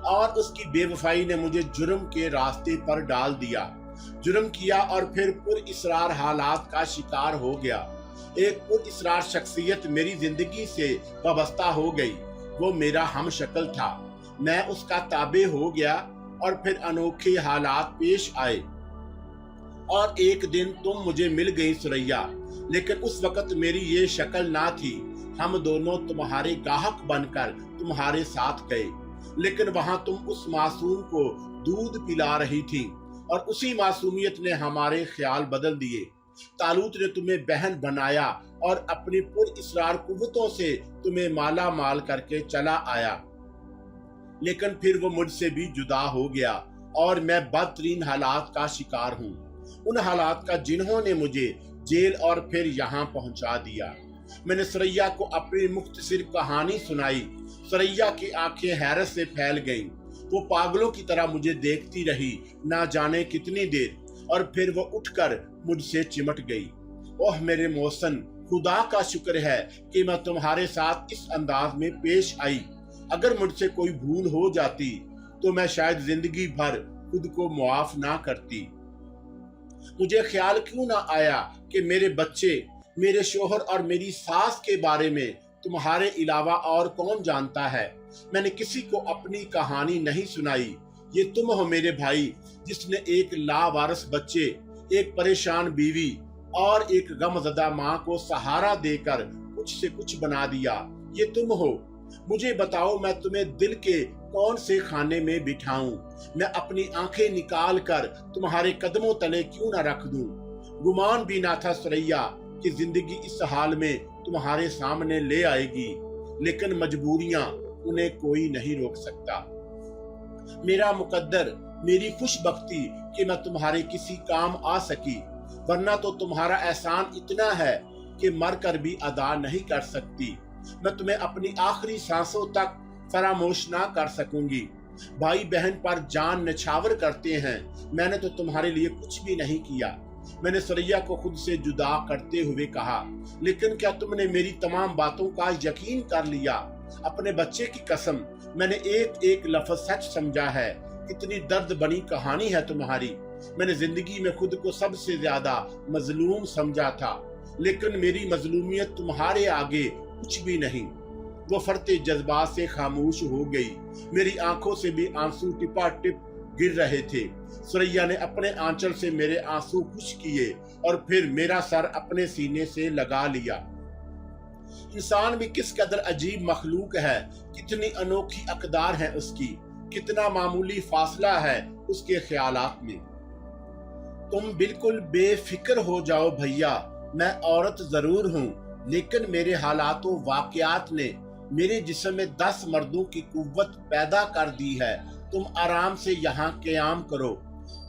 [SPEAKER 1] اور اس کی بے وفائی نے مجھے جرم کے راستے پر ڈال دیا۔ جرم کیا اور پھر پر اسرار حالات کا شکار ہو گیا۔ ایک پر اسرار شخصیت میری زندگی سے وابستہ ہو گئی۔ وہ میرا ہم شکل تھا، میں اس کا تابع ہو گیا اور پھر انوکھے حالات پیش آئے اور ایک دن تم مجھے مل گئی ثریا، لیکن اس وقت میری یہ شکل نہ تھی۔ ہم دونوں تمہارے گاہک بن کر تمہارے ساتھ گئے، لیکن وہاں تم اس معصوم کو دودھ پلا رہی تھی اور اسی معصومیت نے ہمارے خیال بدل دیے۔ طالوت نے تمہیں بہن بنایا اور اپنی پر اسرار قوتوں سے تمہیں مالا مال کر کے چلا آیا، لیکن پھر وہ مجھ سے بھی جدا ہو گیا اور میں بدترین حالات کا شکار ہوں، ان حالات کا جنہوں نے مجھے جیل اور پھر یہاں پہنچا دیا۔ میں نے ثریا کو اپنی مختصر کہانی سنائی۔ ثریا کی آنکھیں حیرت سے پھیل گئیں۔ وہ پاگلوں کی طرح مجھے دیکھتی رہی نہ جانے کتنی دیر، اور پھر وہ اٹھ کر مجھ سے چمٹ گئی۔ اوہ میرے محسن، خدا کا شکر ہے کہ میں تمہارے ساتھ اس انداز میں پیش آئی۔ اگر مجھ سے کوئی بھول ہو جاتی تو میں شاید زندگی بھر خود کو معاف نہ کرتی۔ مجھے خیال کیوں نہ آیا کہ میرے بچے، میرے شوہر اور میری ساس کے بارے میں تمہارے علاوہ اور کون جانتا ہے؟ میں نے کسی کو اپنی کہانی نہیں سنائی۔ یہ تم ہو میرے بھائی، جس نے ایک لاوارث بچے، ایک پریشان بیوی اور ایک غم زدہ ماں کو سہارا دے کر کچھ سے کچھ بنا دیا۔ یہ تم ہو۔ مجھے بتاؤ، میں تمہیں دل کے کون سے خانے میں بٹھاؤں؟ میں اپنی آنکھیں نکال کر تمہارے قدموں تلے کیوں نہ رکھ دوں؟ گمان بھی نہ تھا ثریا کہ زندگی اس حال میں تمہارے سامنے لے آئے گی، لیکن مجبوریاں، انہیں کوئی نہیں روک سکتا۔ میرا مقدر، میری خوش بختی کہ میں تمہارے کسی کام آ سکی، ورنہ تو تمہارا احسان اتنا ہے کہ مر کر بھی ادا نہیں کر سکتی۔ میں تمہیں اپنی آخری سانسوں تک فراموش نہ کر سکوں گی۔ بھائی بہن پر جان نچھاور کرتے ہیں، میں نے تو تمہارے لیے کچھ بھی نہیں کیا۔ میں نے ثریا کو خود سے جدا کرتے ہوئے کہا، لیکن کیا تم نے میری تمام باتوں کا یقین کر لیا؟ اپنے بچے کی قسم، میں نے ایک ایک لفظ سچ سمجھا ہے۔ کتنی درد بنی کہانی ہے تمہاری۔ میں نے زندگی میں خود کو سب سے زیادہ مظلوم سمجھا تھا، لیکن میری مظلومیت تمہارے آگے کچھ بھی نہیں۔ वो फरते जज्बात से खामोश हो गई। मेरी आंखों से भी आंसू टिपा टिप गिर रहे थे। सुरैया ने अपने आंचल से मेरे आंसू खुश किए और फिर मेरा सर अपने सीने से लगा लिया। इंसान भी किस कदर अजीब मखलूक है, कितनी अनोखी अकदार है उसकी, कितना मामूली फासला है उसके ख्यालात में। तुम बिल्कुल बेफिक्र हो जाओ भैया, मैं औरत जरूर हूँ, लेकिन मेरे हालातों वाकयात ने मेरे जिस्म में 10 मर्दों की कुव्वत पैदा कर दी है। तुम आराम से यहाँ क़याम करो,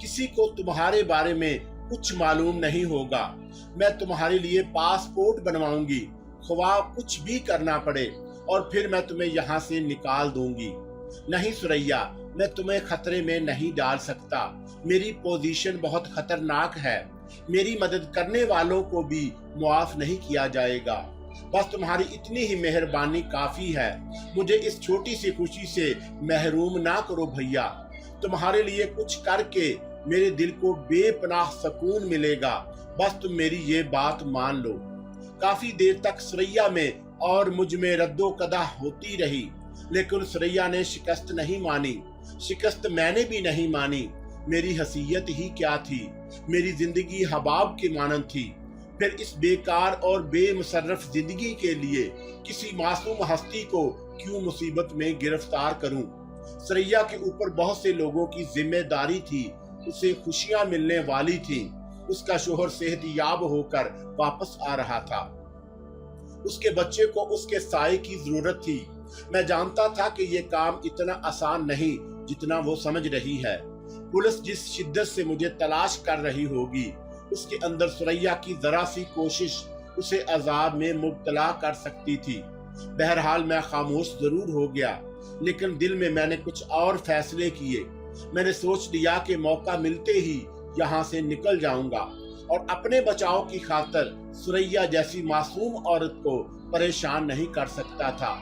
[SPEAKER 1] किसी को तुम्हारे बारे में कुछ मालूम नहीं होगा। मैं तुम्हारे लिए पासपोर्ट बनवाऊंगी, ख्वाह कुछ भी करना पड़े, और फिर मैं तुम्हें यहाँ से निकाल दूंगी। नहीं सुरैया, मैं तुम्हें खतरे में नहीं डाल सकता। मेरी पोजीशन बहुत खतरनाक है। मेरी मदद करने वालों को भी मुआफ नहीं किया जाएगा। बस तुम्हारी इतनी ही मेहरबानी काफी है। मुझे इस छोटी सी खुशी से महरूम ना करो भैया। तुम्हारे लिए कुछ करके मेरे दिल को बेपनाह सुकून मिलेगा। बस तुम मेरी ये बात मान लो। काफी देर तक सुरैया में और मुझ में रद्दो कदा होती रही, लेकिन सुरैया ने शिकस्त नहीं मानी। शिकस्त मैंने भी नहीं मानी। मेरी हैसियत ही क्या थी, मेरी जिंदगी हबाब के मानंद थी। फिर इस बेकार और बेमुशर्रफ जिंदगी के लिए किसी मासूम हस्ती को क्यों मुसीबत में गिरफ्तार करूं। सुरैया के ऊपर बहुत से लोगों की जिम्मेदारी थी। उसे खुशियां मिलने वाली थी। उसका शोहर सेहतयाब होकर वापस आ रहा था। उसके बच्चे को उसके साए की जरूरत थी। मैं जानता था कि यह काम इतना आसान नहीं जितना वो समझ रही है। पुलिस जिस शिद्दत से मुझे तलाश कर रही होगी, उसके अंदर सुरैया की जरा सी कोशिश उसे अजाब में मुब्तला कर सकती थी। बहरहाल मैं खामोश जरूर हो गया, लेकिन दिल में मैंने कुछ और फैसले किए। मैंने सोच लिया कि मौका मिलते ही यहाँ से निकल जाऊंगा और अपने बचाव की खातिर सुरैया जैसी मासूम औरत को परेशान नहीं कर सकता था।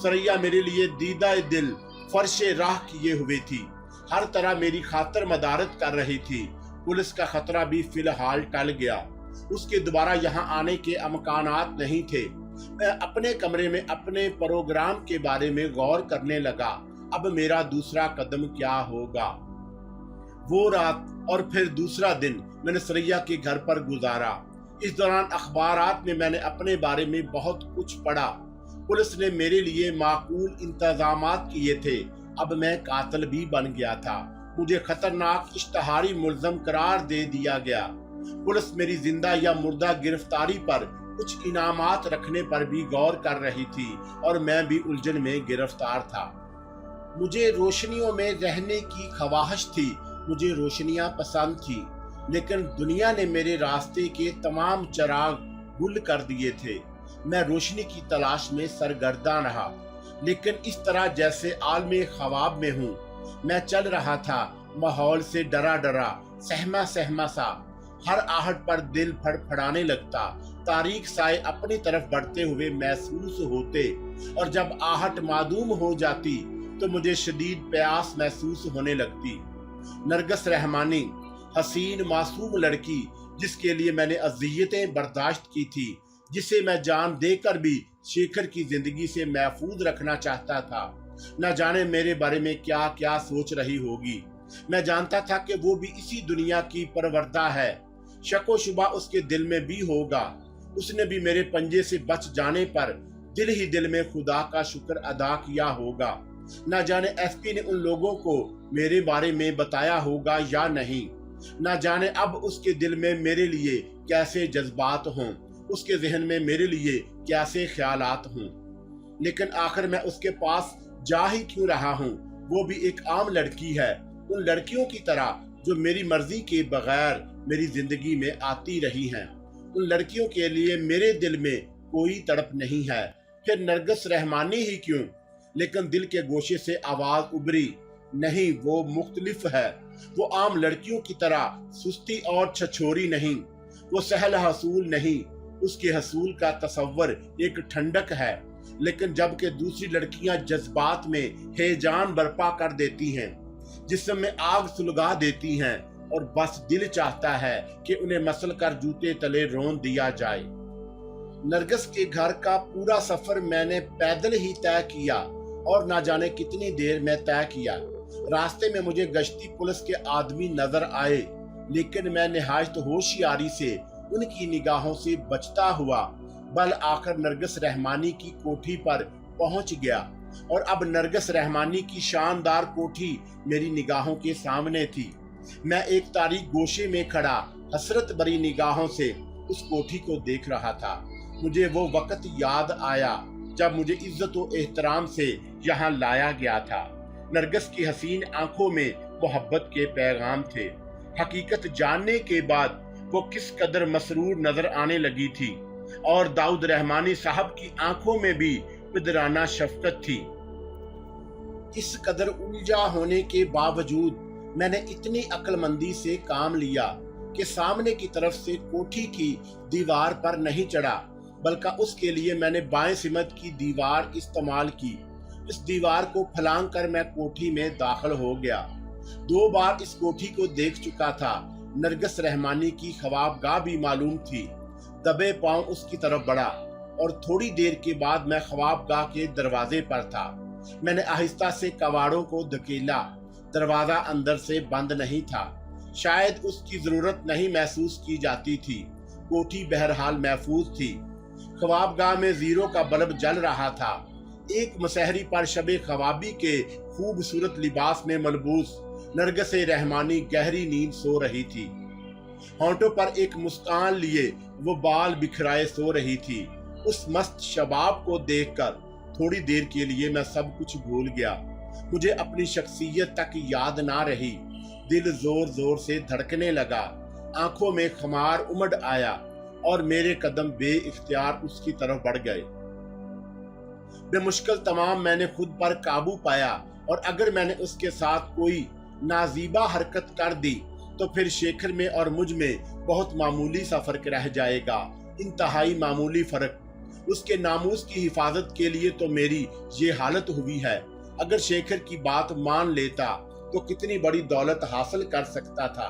[SPEAKER 1] सुरैया मेरे लिए दीदा दिल फर्शे राह किए हुए थी। हर तरह मेरी खातिर मदारत कर रही थी। पुलिस का खतरा भी फिलहाल टल गया। उसके दोबारा यहाँ आने के अमकानात नहीं थे। मैं अपने कमरे में अपने प्रोग्राम के बारे में गौर करने लगा। अब मेरा दूसरा कदम क्या होगा। वो रात और फिर दूसरा दिन मैंने सुरैया के घर पर गुजारा। इस दौरान अखबारात में मैंने अपने बारे में बहुत कुछ पढ़ा। पुलिस ने मेरे लिए माकूल इंतजामात किए थे। अब मैं कातिल भी बन गया था। मुझे खतरनाक इश्तहारी मुल्ज़म करार दे दिया गया। पुलिस मेरी जिंदा या मुर्दा गिरफ्तारी पर कुछ इनामात रखने पर भी गौर कर रही थी और मैं भी उलझन में गिरफ्तार था। मुझे रोशनियों में रहने की ख्वाहिश थी। मुझे रोशनियां पसंद थी, लेकिन दुनिया ने मेरे रास्ते के तमाम चिराग गुल कर दिए थे। मैं रोशनी की तलाश में सरगर्दा रहा, लेकिन इस तरह जैसे आलमे ख्वाब में हूँ। मैं चल रहा था, माहौल से डरा डरा, सहमा सहमा सा। हर आहट पर दिल फड़फड़ाने लगता। तारीख साए अपनी तरफ बढ़ते हुए महसूस होते, और जब आहट मादूम हो जाती तो मुझे शदीद प्यास महसूस होने लगती। नरगस रहमानी, हसीन मासूम लड़की जिसके लिए मैंने अज़ियतें बर्दाश्त की थी, जिसे मैं जान देकर भी शेखर की जिंदगी से महफूज रखना चाहता था। न जाने मेरे बारे में क्या क्या सोच रही होगी। मैं जानता था कि वो भी इसी दुनिया की परवरदा है। शको शुबा उसके दिल में भी होगा। उसने भी मेरे पंजे से बच जाने पर दिल ही दिल में खुदा का शुक्र अदा किया होगा। न जाने एसपी ने उन लोगों को मेरे बारे में बताया होगा या नहीं। न जाने अब उसके दिल में मेरे लिए कैसे जज्बात हों, उसके जहन में मेरे लिए कैसे ख्यालात हों। लेकिन आखिर मैं उसके पास जा ही क्यों रहा हूँ। वो भी एक आम लड़की है, उन लड़कियों की तरह जो मेरी मर्जी के बगैर मेरी जिंदगी में आती रही हैं। उन लड़कियों के लिए मेरे दिल में कोई तड़प नहीं है। फिर नरगस रहमानी ही क्यों। लेकिन दिल के गोशे से आवाज उभरी, नहीं, वो मुख्तलिफ है। वो आम लड़कियों की तरह सुस्ती और छछोरी नहीं। वो सहल हसूल नहीं। उसके हसूल का तस्वर एक ठंडक है। लेकिन जबकि दूसरी लड़कियां जज्बात में हेजान बर्पा कर देती हैं, जिस्म में आग सुलगा देती हैं, और बस दिल चाहता है कि उन्हें मसल कर जूते तले रोन दिया जाए। नरगिस के घर का पूरा सफर मैंने पैदल ही तय किया और ना जाने कितनी देर में तय किया। रास्ते में मुझे गश्ती पुलिस के आदमी नजर आए, लेकिन मैं निहायत होशियारी से उनकी निगाहों से बचता हुआ बल आकर नरगिस रहमानी की कोठी पर पहुंच गया। और अब नरगिस रहमानी की शानदार कोठी मेरी निगाहों के सामने थी। मैं एक तारीख गोशे में खड़ा हसरत भरी निगाहों से उस कोठी को देख रहा था। मुझे वो वक्त याद आया जब मुझे इज्जत और एहतराम से यहाँ लाया गया था। नरगिस की हसीन आंखों में मोहब्बत के पैगाम थे। हकीकत जानने के बाद वो किस कदर मसरूर नजर आने लगी थी, और दाऊद रहमानी साहब की आंखों में भी पिदराना शफकत थी। इस कदर उलझा होने के बावजूद मैंने इतनी अक्लमंदी से काम लिया कि सामने की तरफ से कोठी की दीवार पर नहीं चढ़ा, बल्कि उसके लिए मैंने बाएं सिमत की दीवार इस्तेमाल की। इस दीवार को फलांग कर मैं कोठी में दाखिल हो गया। 2 बार इस कोठी को देख चुका था। नरगिस रहमानी की ख्वाबगाह भी मालूम थी। दबे पांव उसकी तरफ बढ़ा और थोड़ी देर के बाद मैं ख्वाबगाह के दरवाजे पर था। मैंने आहिस्ता से कवाड़ों को धकेला। दरवाजा अंदर से बंद नहीं था। शायद उसकी जरूरत नहीं महसूस की जाती थी। कोठी बहरहाल महफूज थी। ख्वाबगाह में जीरो का बल्ब जल रहा था। एक मसहरी पर शबे ख्वाबी के खूबसूरत लिबास में मलबूस नरगिस रहमानी गहरी नींद सो रही थी। होंठों पर एक मुस्कान लिए वो बाल बिखराए सो रही थी। उस मस्त शबाब को देखकर थोड़ी देर के लिए मैं सब कुछ भूल गया। मुझे अपनी शख्सियत तक याद ना रही। दिल जोर जोर से धड़कने लगा, आंखों में खमार उमड़ आया और मेरे कदम बेइख्तियार उसकी तरफ बढ़ गए। बेमुश्किल तमाम मैंने खुद पर काबू पाया, और अगर मैंने उसके साथ कोई नाजीबा हरकत कर दी तो फिर शेखर में और मुझ में बहुत मामूली सा फर्क रह जाएगा, इंतहाई मामूली फर्क। उसके नामूस की हिफाजत के लिए तो मेरी ये हालत हुई है। अगर शेखर की बात मान लेता तो कितनी बड़ी दौलत हासिल कर सकता था,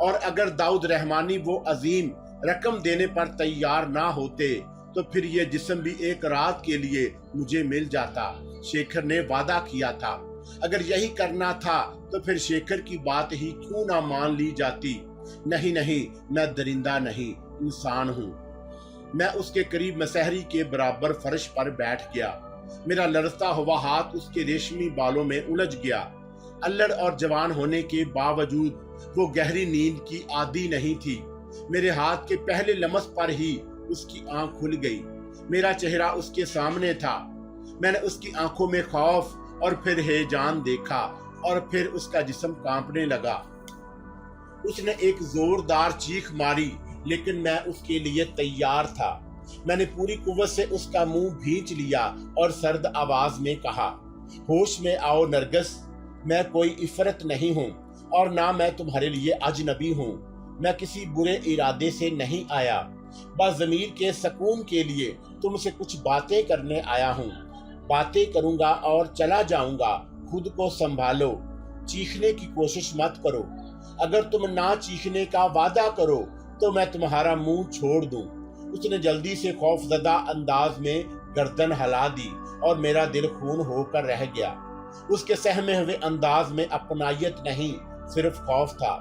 [SPEAKER 1] और अगर दाऊद रहमानी वो अजीम रकम देने पर तैयार ना होते तो फिर ये जिस्म भी एक रात के लिए मुझे मिल जाता। शेखर ने वादा किया था। अगर यही करना था तो फिर शेखर की बात ही क्यों ना मान ली जाती। नहीं नहीं, मैं दरिंदा नहीं, इंसान हूँ। मैं उसके करीब मसहरी के बराबर फर्श पर बैठ गया। मेरा लड़ता हुआ हाथ उसके रेशमी बालों में उलझ गया। अल्लड़ और जवान होने के बावजूद वो गहरी नींद की आदी नहीं थी। मेरे हाथ के पहले लम्स पर ही उसकी आंख खुल गई। मेरा चेहरा उसके सामने था। मैंने उसकी आंखों में खौफ और फिर हैजान देखा, और फिर उसका जिस्म कांपने लगा। उसने एक जोरदार चीख मारी, लेकिन मैं उसके लिए तैयार था। मैंने पूरी कुव्वत से उसका मुंह भींच लिया और सर्द आवाज में कहा, होश में आओ नरगिस, मैं कोई इफरत नहीं हूँ और ना मैं तुम्हारे लिए अजनबी हूँ। मैं किसी बुरे इरादे से नहीं आया, बस ज़मीर के सुकून के लिए तुमसे कुछ बातें करने आया हूँ। बातें करूँगा और चला जाऊँगा। खुद को संभालो, चीखने की कोशिश मत करो। अगर तुम ना चीखने का वादा करो तो मैं तुम्हारा मुंह छोड़ दूं। उसने जल्दी से खौफजदा अंदाज में गर्दन हिला दी और मेरा दिल खून होकर रह गया। उसके सहमे हुए अंदाज में अपनायत नहीं, सिर्फ खौफ था।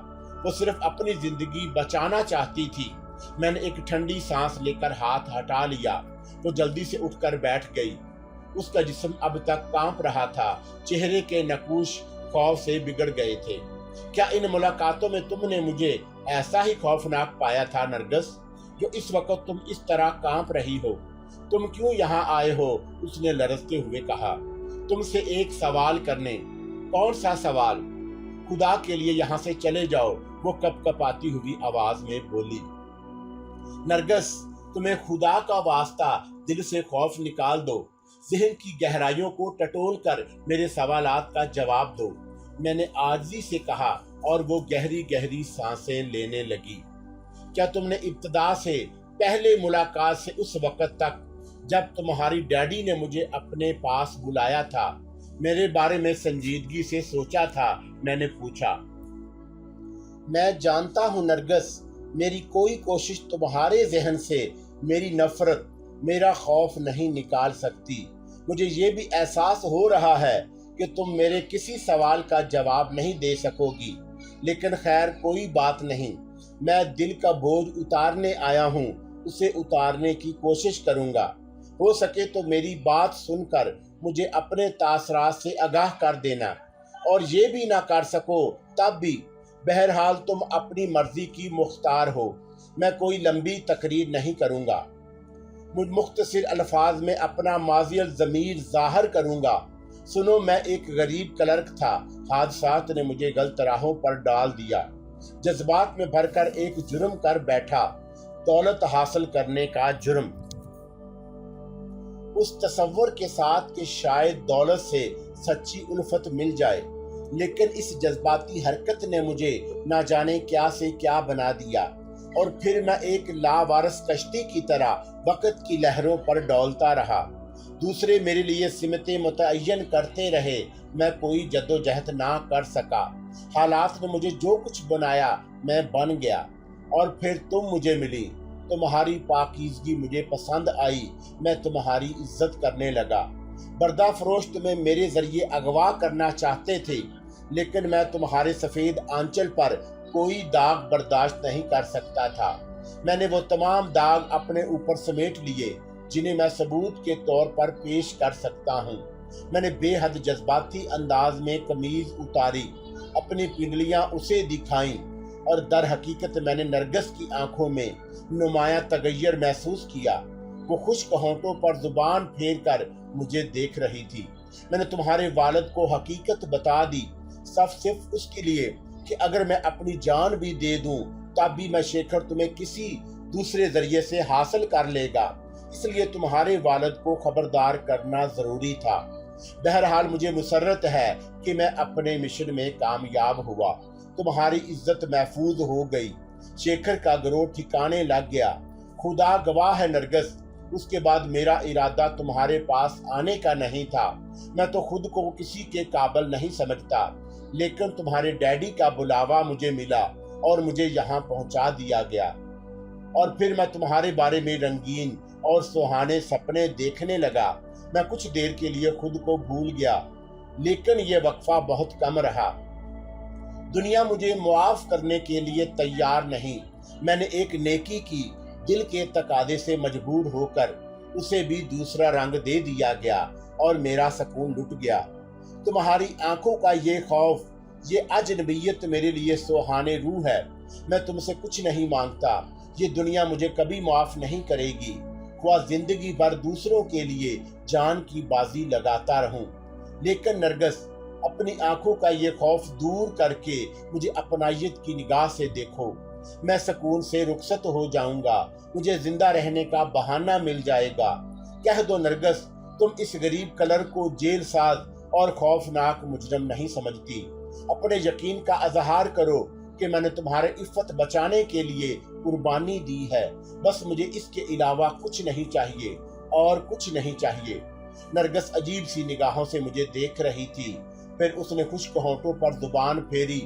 [SPEAKER 1] वो सिर्फ अपनी जिंदगी बचाना चाहती थी। मैंने एक ठंडी सांस लेकर हाथ हटा लिया। वो जल्दी से उठकर बैठ गई। उसका जिस्म अब तक कांप रहा था। चेहरे के नकूश खौफ से बिगड़ गए थे। क्या इन मुलाकातों में तुमने मुझे ऐसा ही खौफनाक पाया था नरगिस, जो इस वक्त तुम इस तरह कांप रही हो? तुम क्यों यहाँ आए हो? उसने लरजते हुए कहा। तुमसे एक सवाल करने। कौन सा सवाल? खुदा के लिए यहाँ से चले जाओ, वो कपकपाती हुई आवाज में बोली। नरगिस, तुम्हें खुदा का वास्ता दिल से खौफ निकाल दो। ज़हन की गहराइयों को टटोल कर मेरे सवालात का जवाब दो, मैंने आजिज़ी से कहा, और वो गहरी गहरी सांसें लेने लगी। क्या तुमने इब्तिदा से पहले मुलाकात से उस वक्त तक जब तुम्हारी डैडी ने मुझे अपने पास बुलाया था, मेरे बारे में संजीदगी से सोचा था? मैंने पूछा। मैं जानता हूँ नरगिस, मेरी कोई कोशिश तुम्हारे जहन से मेरी नफरत میرا خوف نہیں نکال سکتی۔ مجھے یہ بھی احساس ہو رہا ہے کہ تم میرے کسی سوال کا جواب نہیں دے سکو گی، لیکن خیر کوئی بات نہیں، میں دل کا بوجھ اتارنے آیا ہوں، اسے اتارنے کی کوشش کروں گا۔ ہو سکے تو میری بات سن کر مجھے اپنے تاثرات سے آگاہ کر دینا، اور یہ بھی نہ کر سکو تب بھی، بہرحال تم اپنی مرضی کی مختار ہو۔ میں کوئی لمبی تقریر نہیں کروں گا، مختصر الفاظ میں اپنا ماضی الضمیر ظاہر کروں گا۔ سنو، میں ایک غریب کلرک تھا، حادثات نے مجھے غلط راہوں پر ڈال دیا، جذبات میں بھر کر ایک جرم کر بیٹھا، دولت حاصل کرنے کا جرم، اس تصور کے ساتھ کہ شاید دولت سے سچی الفت مل جائے، لیکن اس جذباتی حرکت نے مجھے نہ جانے کیا سے کیا بنا دیا، اور پھر میں ایک لاوارث کشتی کی طرح وقت کی لہروں پر ڈولتا رہا۔ دوسرے میرے لیے سمتیں متعین کرتے رہے، میں کوئی جدوجہد نہ کر سکا۔ حالات نے مجھے جو کچھ بنایا میں بن گیا، اور پھر تم مجھے ملی۔ تمہاری پاکیزگی مجھے پسند آئی، میں تمہاری عزت کرنے لگا۔ بردہ فروش تمہیں میرے ذریعے اغوا کرنا چاہتے تھے، لیکن میں تمہارے سفید آنچل پر کوئی داغ برداشت نہیں کر سکتا تھا۔ میں نے وہ تمام داغ اپنے اوپر سمیٹ لیے جنہیں میں ثبوت کے طور پر پیش کر سکتا ہوں۔ میں نے بے حد جذباتی انداز میں قمیض اتاری، اپنی پنڈلیاں اسے دکھائیں، اور در حقیقت میں نے نرگس کی آنکھوں میں نمایاں تغیر محسوس کیا۔ وہ خشک ہونٹوں پر زبان پھیر کر مجھے دیکھ رہی تھی۔ میں نے تمہارے والد کو حقیقت بتا دی، صرف اس کے لیے کہ اگر میں اپنی جان بھی دے دوں تب بھی میں شیکھر تمہیں کسی دوسرے ذریعے سے حاصل کر لے گا، اس لیے تمہارے والد کو خبردار کرنا ضروری تھا۔ بہرحال مجھے مسرت ہے کہ میں اپنے مشن میں کامیاب ہوا، تمہاری عزت محفوظ ہو گئی، شیکھر کا گروہ ٹھکانے لگ گیا۔ خدا گواہ ہے نرگس، اس کے بعد میرا ارادہ تمہارے پاس آنے کا نہیں تھا۔ میں تو خود کو کسی کے قابل نہیں سمجھتا، لیکن تمہارے ڈیڈی کا بلاوا مجھے ملا اور مجھے یہاں پہنچا دیا گیا، اور پھر میں تمہارے بارے میں رنگین اور سہانے سپنے دیکھنے لگا۔ میں کچھ دیر کے لیے خود کو بھول گیا، لیکن یہ وقفہ بہت کم رہا۔ دنیا مجھے معاف کرنے کے لیے تیار نہیں۔ میں نے ایک نیکی کی، دل کے تقاضے سے مجبور ہو کر اسے بھی دوسرا رنگ دے دیا گیا، اور میرا سکون لٹ گیا۔ تمہاری آنکھوں کا یہ خوف، یہ اجنبیت میرے لیے سوہانے روح ہے۔ میں تم سے کچھ نہیں مانگتا، یہ دنیا مجھے کبھی معاف نہیں کرے گی، خواہ زندگی بھر دوسروں کے لیے جان کی بازی لگاتا رہوں۔ لیکن نرگس، اپنی آنکھوں کا یہ خوف دور کر کے مجھے اپنائیت کی نگاہ سے دیکھو۔ میں سکون سے رخصت ہو جاؤں گا، مجھے زندہ رہنے کا بہانہ مل جائے گا۔ کہہ دو نرگس، تم اس غریب کلر کو جیل ساز اور خوفناک مجرم نہیں سمجھتی۔ اپنے یقین کا اظہار کرو کہ میں نے تمہارے عفت بچانے کے لیے قربانی دی ہے، بس مجھے اس کے علاوہ کچھ نہیں چاہیے، اور کچھ نہیں چاہیے۔ نرگس عجیب سی نگاہوں سے مجھے دیکھ رہی تھی، پھر اس نے خشک ہونٹوں پر زبان پھیری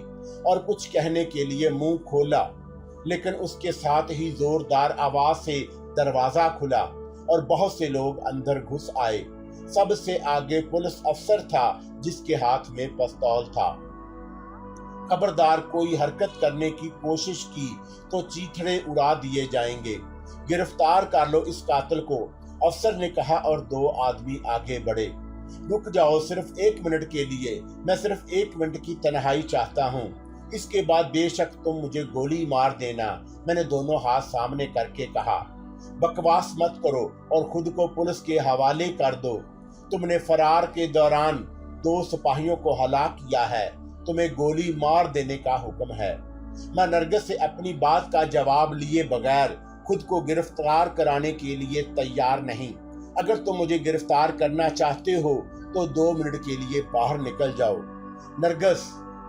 [SPEAKER 1] اور کچھ کہنے کے لیے منہ کھولا، لیکن اس کے ساتھ ہی زوردار آواز سے دروازہ کھلا اور بہت سے لوگ اندر گھس آئے۔ سب سے آگے پولیس افسر تھا جس کے ہاتھ میں پستول تھا۔ خبردار کوئی حرکت کرنے کی کوشش کی تو چیتھڑے اڑا دیے جائیں گے۔ گرفتار کر لو اس قاتل کو، افسر نے کہا، اور دو آدمی آگے بڑھے۔ رک جاؤ صرف 1 منٹ کے لیے، میں صرف 1 منٹ کی تنہائی چاہتا ہوں، اس کے بعد بے شک تم مجھے گولی مار دینا، میں نے دونوں ہاتھ سامنے کر کے کہا۔ بکواس مت کرو اور خود کو پولیس کے حوالے کر دو۔ تم نے فرار کے دوران 2 سپاہیوں کو ہلاک کیا ہے، تمہیں گولی مار دینے کا حکم ہے۔ میں نرگس سے اپنی بات کا جواب لیے بغیر خود کو گرفتار کرانے کے لیے تیار نہیں۔ اگر تم مجھے گرفتار کرنا چاہتے ہو تو 2 منٹ کے لیے باہر نکل جاؤ۔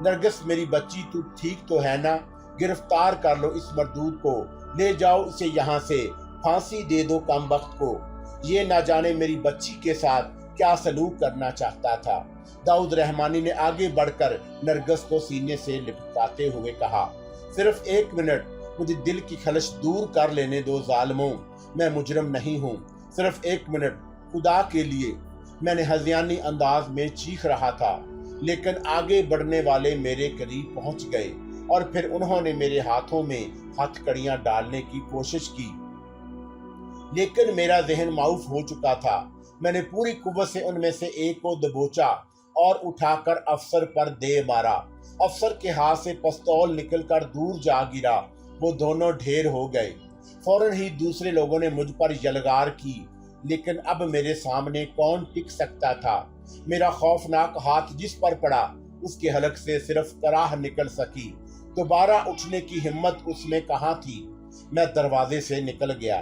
[SPEAKER 1] نرگس میری بچی، تو ٹھیک تو ہے نا؟ گرفتار کر لو اس مردود کو، لے جاؤ اسے یہاں سے، پھانسی دے دو کمبخت کو، یہ نہ جانے میری بچی کے ساتھ کیا سلوک کرنا چاہتا تھا۔ داؤد رحمانی نے آگے بڑھ کر نرگس کو سینے سے لپٹاتے ہوئے کہا، صرف 1 منٹ، مجھے دل کی خلش دور کر لینے دو ظالموں، میں مجرم نہیں ہوں، صرف 1 منٹ، خدا کے لیے، میں نے ہذیانی انداز میں چیخ رہا تھا، لیکن آگے بڑھنے والے میرے قریب پہنچ گئے اور پھر انہوں نے میرے ہاتھوں میں ہتھ کڑیاں ڈالنے کی کوشش کی، لیکن میرا ذہن معاف ہو چکا تھا۔ میں نے پوری قوت سے ان میں سے ایک کو دبوچا اور اٹھا کر افسر پر دے مارا۔ افسر کے ہاتھ سے پستول نکل کر دور جا گرا، وہ دونوں ڈھیر ہو گئے۔ فوراً ہی دوسرے لوگوں نے مجھ پر یلغار کی، لیکن اب میرے سامنے کون ٹک سکتا تھا؟ میرا خوفناک ہاتھ جس پر پڑا، اس کے حلق سے صرف کراہ نکل سکی۔ دوبارہ اٹھنے کی ہمت اس میں کہاں تھی؟ میں دروازے سے نکل گیا۔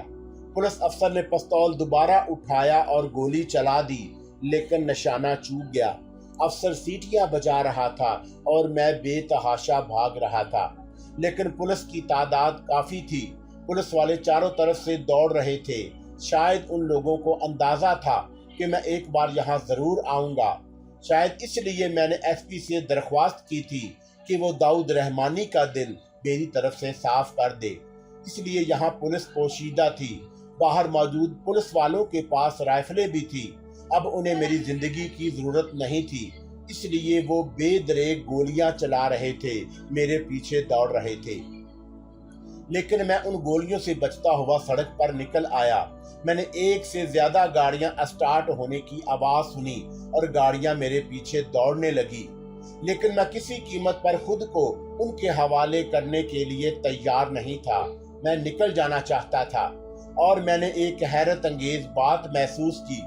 [SPEAKER 1] پولیس افسر نے پستول دوبارہ اٹھایا اور گولی چلا دی، لیکن نشانہ چوک گیا۔ افسر سیٹیاں بجا رہا تھا اور میں بے تحاشا بھاگ رہا تھا، لیکن پولیس کی تعداد کافی تھی۔ پولیس والے چاروں طرف سے دوڑ رہے تھے۔ شاید ان لوگوں کو اندازہ تھا کہ میں ایک بار یہاں ضرور آؤں گا۔ شاید اس لیے میں نے ایس پی سے درخواست کی تھی کہ وہ داؤد رحمانی کا دل میری طرف سے صاف کر دے۔ اس لیے یہاں پولیس پوشیدہ تھی۔ باہر موجود پولیس والوں کے پاس رائفلیں بھی تھی۔ اب انہیں میری زندگی کی ضرورت نہیں تھی، اس لیے وہ بے دریغ گولیاں چلا رہے تھے، میرے پیچھے دوڑ رہے تھے۔ لیکن میں ان گولیوں سے بچتا ہوا سڑک پر نکل آیا۔ میں نے ایک سے زیادہ گاڑیاں اسٹارٹ ہونے کی آواز سنی اور گاڑیاں میرے پیچھے دوڑنے لگی، لیکن میں کسی قیمت پر خود کو ان کے حوالے کرنے کے لیے تیار نہیں تھا۔ میں نکل جانا چاہتا تھا، اور میں نے ایک حیرت انگیز بات محسوس کی۔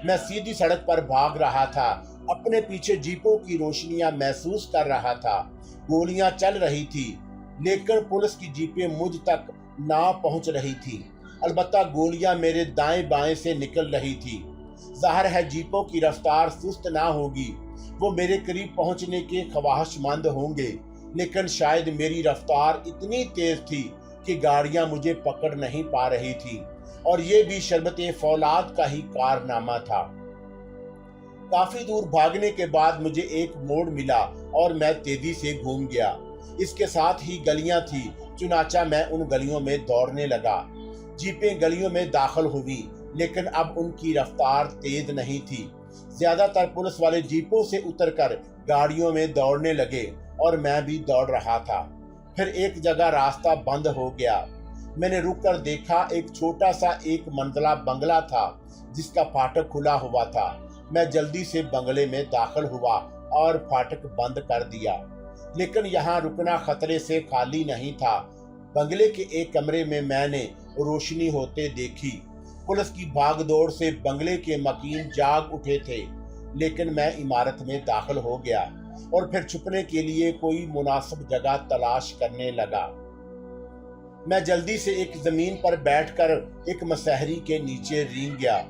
[SPEAKER 1] میں سیدھی سڑک پر بھاگ رہا تھا، اپنے پیچھے جیپوں کی روشنیاں محسوس کر رہا تھا۔ گولیاں چل رہی تھی، لیکن پولیس کی جیپیں مجھ تک نہ پہنچ رہی تھی۔ البتہ گولیاں میرے دائیں بائیں سے نکل رہی تھی۔ ظاہر ہے جیپوں کی رفتار سست نہ ہوگی، وہ میرے قریب پہنچنے کے خواہش مند ہوں گے، لیکن شاید میری رفتار اتنی تیز تھی کہ گاڑیاں مجھے پکڑ نہیں پا رہی تھی، اور یہ بھی شربت فولاد کا ہی کارنامہ تھا۔ کافی دور بھاگنے کے بعد مجھے ایک موڑ ملا اور میں تیزی سے گھوم گیا۔ اس کے ساتھ ہی گلیاں تھیں، چنانچہ میں ان گلیوں میں دوڑنے لگا۔ جیپیں گلیوں میں داخل ہوئیں، لیکن اب ان کی رفتار تیز نہیں تھی۔ زیادہ تر پولیس والے جیپوں سے اتر کر گاڑیوں میں دوڑنے لگے اور میں بھی دوڑ رہا تھا۔ پھر ایک جگہ راستہ بند ہو گیا۔ میں نے رک کر دیکھا، ایک چھوٹا سا ایک منزلہ بنگلہ تھا جس کا پھاٹک کھلا ہوا تھا۔ میں جلدی سے بنگلے میں داخل ہوا اور پھاٹک بند کر دیا، لیکن یہاں رکنا خطرے سے خالی نہیں تھا۔ بنگلے کے ایک کمرے میں نے روشنی ہوتے دیکھی۔ پولیس کی بھاگ دوڑ سے بنگلے کے مکین جاگ اٹھے تھے، لیکن میں عمارت میں داخل ہو گیا اور پھر چھپنے کے لیے کوئی مناسب جگہ تلاش کرنے لگا۔ میں جلدی سے ایک زمین پر بیٹھ کر ایک مسہری کے نیچے رینگ گیا۔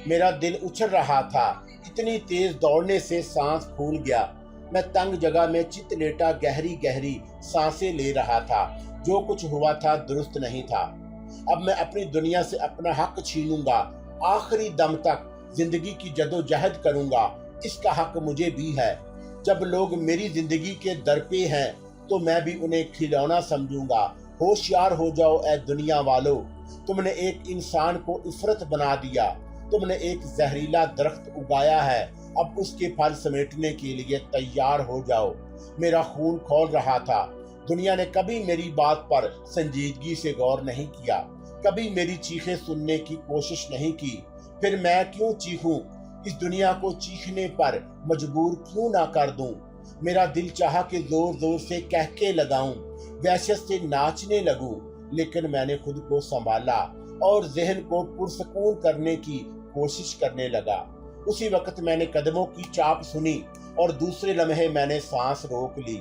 [SPEAKER 1] میرا دل اچھل رہا تھا، اتنی تیز دوڑنے سے سانس پھول گیا۔ میں تنگ جگہ میں چت لیٹا گہری گہری سانسیں لے رہا تھا۔ جو کچھ ہوا تھا درست نہیں تھا۔ اب میں اپنی دنیا سے اپنا حق چھینوں گا، آخری دم تک زندگی کی جدوجہد کروں گا۔ اس کا حق مجھے بھی ہے۔ جب لوگ میری زندگی کے در پہ ہیں تو میں بھی انہیں کھلونا سمجھوں گا۔ ہوشیار ہو جاؤ اے دنیا والو، تم نے ایک انسان کو عفرت بنا دیا۔ تم نے ایک زہریلا درخت اگایا ہے، اب اس کے پھل سمیٹنے کے لیے تیار ہو جاؤ۔ میرا خون کھول رہا تھا۔ دنیا نے کبھی میری بات پر سنجیدگی سے غور نہیں کیا، کبھی میری چیخیں سننے کی کوشش نہیں کی۔ پھر میں کیوں چیخوں؟ اس دنیا کو چیخنے پر مجبور کیوں نہ کر دوں؟ میرا دل چاہا کہ زور زور سے کہکے لگاؤں، وحشت سے ناچنے لگوں، لیکن میں نے خود کو سنبھالا اور ذہن کو پرسکون کرنے کی کوشش کرنے لگا۔ اسی وقت میں نے قدموں کی چاپ سنی اور دوسرے لمحے میں نے سانس روک لی۔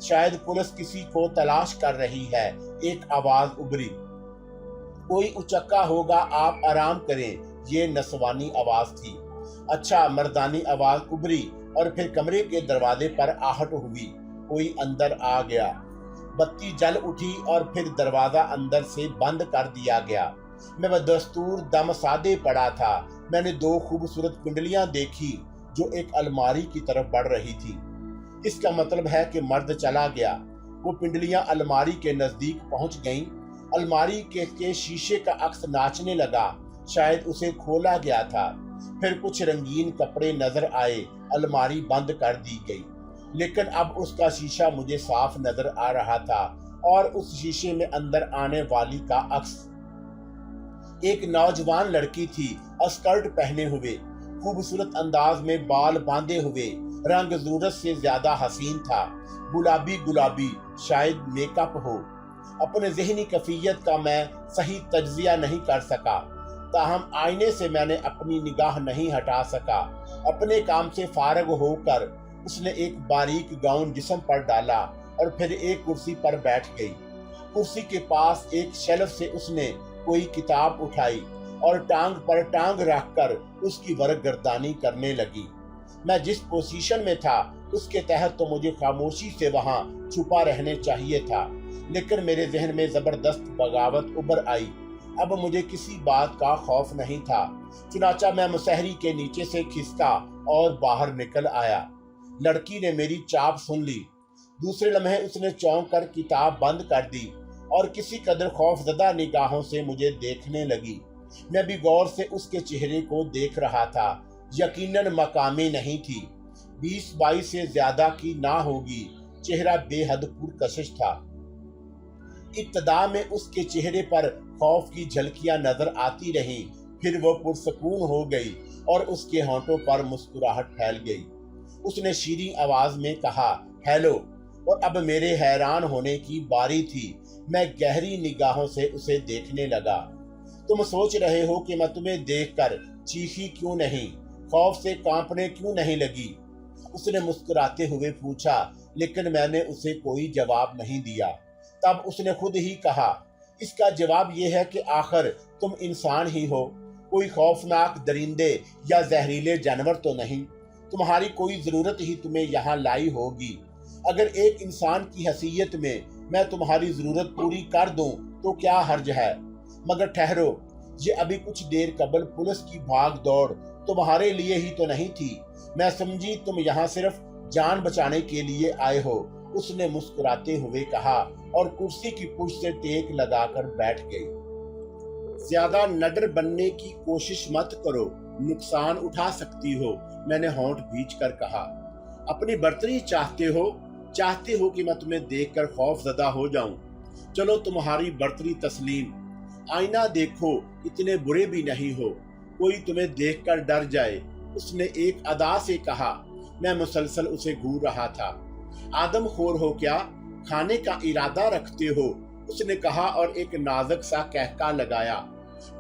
[SPEAKER 1] شاید پولیس کسی کو تلاش کر رہی ہے۔ ایک آواز ابھری، کوئی اچکا ہوگا، آپ آرام کریں۔ یہ نسوانی آواز تھی۔ اچھا، مردانی آواز ابھری اور پھر کمرے کے دروازے پر آہٹ ہوئی۔ کوئی اندر آ گیا۔ بتی جل اٹھی اور پھر دروازہ اندر سے بند کر دیا گیا۔ میں بدستور دم سادے پڑا تھا۔ میں نے دو خوبصورت پنڈلیاں دیکھی جو ایک الماری کی طرف بڑھ رہی تھی۔ اس کا مطلب ہے کہ مرد چلا گیا۔ وہ پنڈلیاں الماری کے نزدیک پہنچ گئیں۔ الماری کے شیشے کا عکس ناچنے لگا۔ شاید اسے کھولا گیا تھا۔ پھر کچھ رنگین کپڑے نظر آئے، الماری بند کر دی گئی، لیکن اب اس کا شیشہ مجھے صاف نظر آ رہا تھا، اور اس شیشے میں اندر آنے والی کا عکس ایک نوجوان لڑکی تھی، اسکرٹ پہنے ہوئے، خوبصورت انداز میں بال باندھے ہوئے، رنگ ضرورت سے زیادہ حسین تھا، گلابی گلابی، شاید میک اپ ہو۔ اپنے ذہنی کیفیت کا میں صحیح تجزیہ نہیں کر سکا، تاہم آئینے سے میں نے اپنی نگاہ نہیں ہٹا سکا۔ اپنے کام سے فارغ ہو کر اس نے ایک باریک گاؤن جسم پر ڈالا اور پھر ایک کرسی پر بیٹھ گئی۔ کرسی کے پاس ایک شیلف سے اس نے کوئی کتاب اٹھائی اور ٹانگ پر ٹانگ رکھ کر اس کی ورق گردانی کرنے لگی۔ میں جس پوزیشن میں تھا اس کے تحت تو مجھے خاموشی سے وہاں چھپا رہنے چاہیے تھا، لیکن میرے ذہن میں زبردست بغاوت ابھر آئی۔ اب مجھے کسی بات کا خوف نہیں تھا، چنانچہ میں مسہری کے نیچے سے کھسکا اور باہر نکل آیا۔ لڑکی نے میری چاپ سن لی۔ دوسرے لمحے اس نے چونک کر کتاب بند کر دی اور کسی قدر خوف زدہ نگاہوں سے مجھے دیکھنے لگی۔ میں بھی غور سے اس کے چہرے کو دیکھ رہا تھا۔ یقیناً مقامی نہیں تھی، 20-22 سے زیادہ کی نہ ہوگی۔ چہرہ بے حد پرکشش تھا۔ ابتدا میں اس کے چہرے پر خوف کی جھلکیاں نظر آتی رہیں، پھر وہ پرسکون ہو گئی اور اس کے ہونٹوں پر مسکراہٹ پھیل گئی۔ اس نے شیریں آواز میں کہا، ہیلو، اور اب میرے حیران ہونے کی باری تھی۔ میں گہری نگاہوں سے اسے دیکھنے لگا۔ تم سوچ رہے ہو کہ میں تمہیں دیکھ کر چیخی کیوں نہیں، خوف سے کانپنے کیوں نہیں لگی؟ اس نے مسکراتے ہوئے پوچھا، لیکن میں نے اسے کوئی جواب نہیں دیا۔ تب اس نے خود ہی کہا، اس کا جواب یہ ہے کہ آخر تم انسان ہی ہو، کوئی خوفناک درندے یا زہریلے جانور تو نہیں۔ تمہاری کوئی ضرورت ہی تمہیں یہاں لائی ہوگی۔ اگر ایک انسان کی حیثیت میں تمہاری ضرورت پوری کر دوں تو کیا حرج ہے؟ مگر ٹھہرو، یہ ابھی کچھ دیر قبل پولیس کی بھاگ دوڑ تمہارے لیے ہی تو نہیں تھی۔ میں سمجھی تم یہاں صرف جان بچانے کے لیے آئے ہو، اس نے مسکراتے ہوئے کہا اور کرسی کی پشت سے ٹیک لگا کر بیٹھ گئی۔ زیادہ نڈر بننے کی کوشش مت کرو، نقصان اٹھا سکتی ہو، میں نے ہونٹ بھینچ کر کہا۔ اپنی برتری چاہتے ہو کہ میں تمہیں دیکھ کر خوف زدہ ہو جاؤں؟ چلو تمہاری برتری تسلیم۔ آئینہ دیکھو، اتنے برے بھی نہیں ہو، کوئی تمہیں دیکھ کر ڈر جائے، اس نے ایک ادا سے کہا۔ میں مسلسل اسے گھور رہا تھا۔ آدم خور ہو کیا؟ کھانے کا ارادہ رکھتے ہو؟ اس نے کہا اور ایک نازک سا قہقہ لگایا۔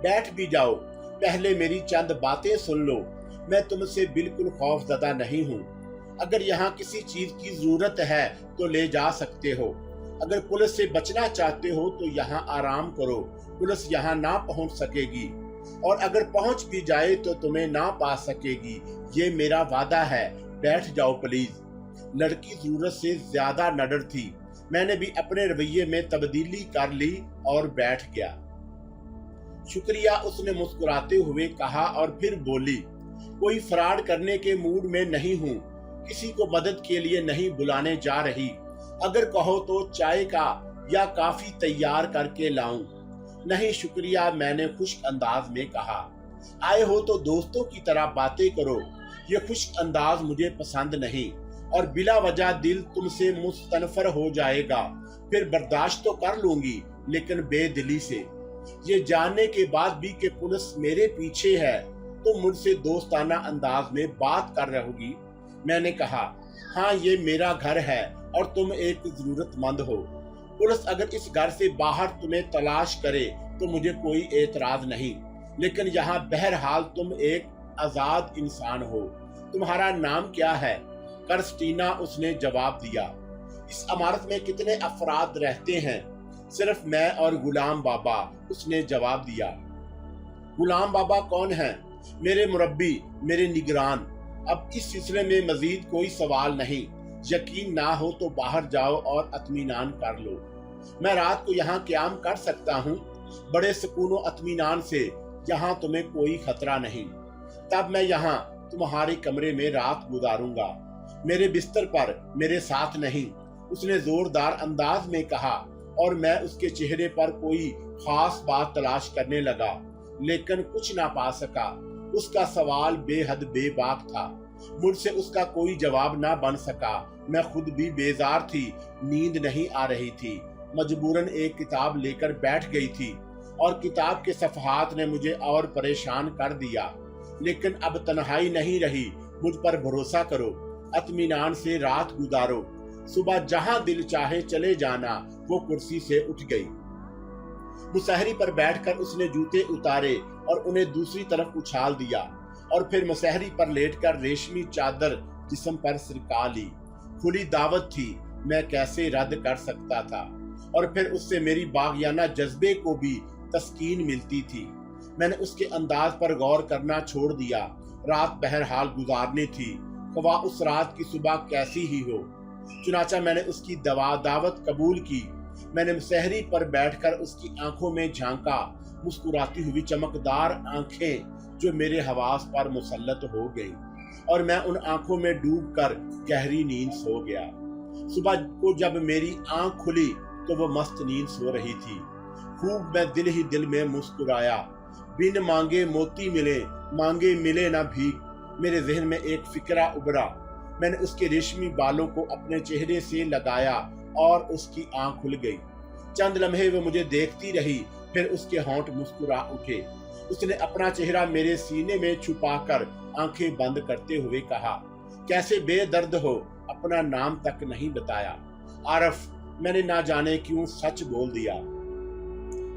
[SPEAKER 1] بیٹھ بھی جاؤ، پہلے میری چند باتیں سن لو۔ میں تم سے بالکل خوف زدہ نہیں ہوں۔ اگر یہاں کسی چیز کی ضرورت ہے تو لے جا سکتے ہو۔ اگر پولیس سے بچنا چاہتے ہو تو یہاں آرام کرو، پولیس یہاں نہ پہنچ سکے گی، اور اگر پہنچ بھی جائے تو تمہیں نہ پا سکے گی، یہ میرا وعدہ ہے۔ بیٹھ جاؤ پلیز۔ لڑکی ضرورت سے زیادہ نڈر تھی۔ میں نے بھی اپنے رویے میں تبدیلی کر لی اور بیٹھ گیا۔ شکریہ، اس نے مسکراتے ہوئے کہا اور پھر بولی، کوئی فراڈ کرنے کے موڈ میں نہیں ہوں، کسی کو مدد کے لیے نہیں بلانے جا رہی۔ اگر کہو تو چائے کا یا کافی تیار کر کے لاؤں؟ نہیں شکریہ، میں نے خشک انداز میں کہا۔ آئے ہو تو دوستوں کی طرح باتیں کرو، یہ خشک انداز مجھے پسند نہیں، اور بلا وجہ دل تم سے مستنفر ہو جائے گا۔ پھر برداشت تو کر لوں گی، لیکن بے دلی سے۔ یہ جاننے کے بعد بھی کہ پولیس میرے پیچھے ہے، تم مجھ سے دوستانہ انداز میں بات کر رہو گی؟ میں نے کہا، ہاں یہ میرا گھر ہے اور تم ایک ضرورت مند ہو۔ پولیس اگر اس گھر سے باہر تمہیں تلاش کرے تو مجھے کوئی اعتراض نہیں، لیکن یہاں بہرحال تم ایک آزاد انسان ہو۔ تمہارا نام کیا ہے؟ کرسٹینا، اس نے جواب دیا۔ اس عمارت میں کتنے افراد رہتے ہیں؟ صرف میں اور غلام بابا، اس نے جواب دیا۔ غلام بابا کون ہیں؟ میرے مربی، میرے نگران۔ اب اس سلسلے میں مزید کوئی سوال نہیں۔ یقین نہ ہو تو باہر جاؤ اور اطمینان کر لو۔ میں رات کو یہاں قیام کر سکتا ہوں، بڑے سکون و اطمینان سے، یہاں تمہیں کوئی خطرہ نہیں۔ تب میں یہاں تمہارے کمرے میں رات گزاروں گا، میرے بستر پر، میرے ساتھ نہیں، اس نے زوردار انداز میں کہا، اور میں اس کے چہرے پر کوئی خاص بات تلاش کرنے لگا۔ लेकिन कुछ ना पा सका। उसका सवाल बेहद बेबाक था। मुझसे उसका कोई जवाब ना बन सका। मैं खुद भी बेजार थी, नींद नहीं आ रही थी। मजबूरन एक किताब लेकर बैठ गई थी और किताब के सफ़हात ने मुझे और परेशान कर दिया। लेकिन अब तन्हाई नहीं रही। मुझ पर भरोसा करो, इत्मीनान से रात गुजारो। सुबह जहां दिल चाहे चले जाना। वो कुर्सी से उठ गई। मुसहरी पर बैठकर उसने जूते उतारे और उन्हें दूसरी तरफ उछाल दिया और फिर मुसहरी पर लेटकर रेशमी चादर जिस्म पर सिरका ली। खुली दावत थी, मैं कैसे रद्द कर सकता था। और फिर उससे मेरी बागियाना जज्बे को भी तस्कीन मिलती थी। मैंने उसके अंदाज पर गौर करना छोड़ दिया। रात बहरहाल गुजारनी थी, ख्वाह उस रात की सुबह कैसी ही हो। चुनाचा मैंने उसकी दावत कबूल की। मैंने मुसहरी पर बैठकर उसकी आंखों में झांका, मुस्कुराती हुई चमकदार आंखें जो मेरे हवास पर मुसल्लत हो गईं, और मैं उन आंखों में डूबकर गहरी नींद सो गया। सुबह को जब मेरी आंख खुली तो वो मस्त नींद सो रही थी। खूब मैं दिल ही दिल में मुस्कुराया। बिन मांगे मोती मिले, मांगे मिले ना भीख। मेरे जहन में एक फिक्रा उभरा। मैंने उसके रेशमी बालों को अपने चेहरे से लगाया और उसकी आंख खुल गई। चंद लम्हे वो मुझे देखती रही, फिर उसके होंठ मुस्कुरा उठे। उसने अपना चेहरा मेरे सीने में छुपाकर आंखें बंद करते हुए कहा, कैसे बेदर्द हो, अपना नाम तक नहीं बताया। आरफ, मैंने ना जाने क्यों सच बोल दिया।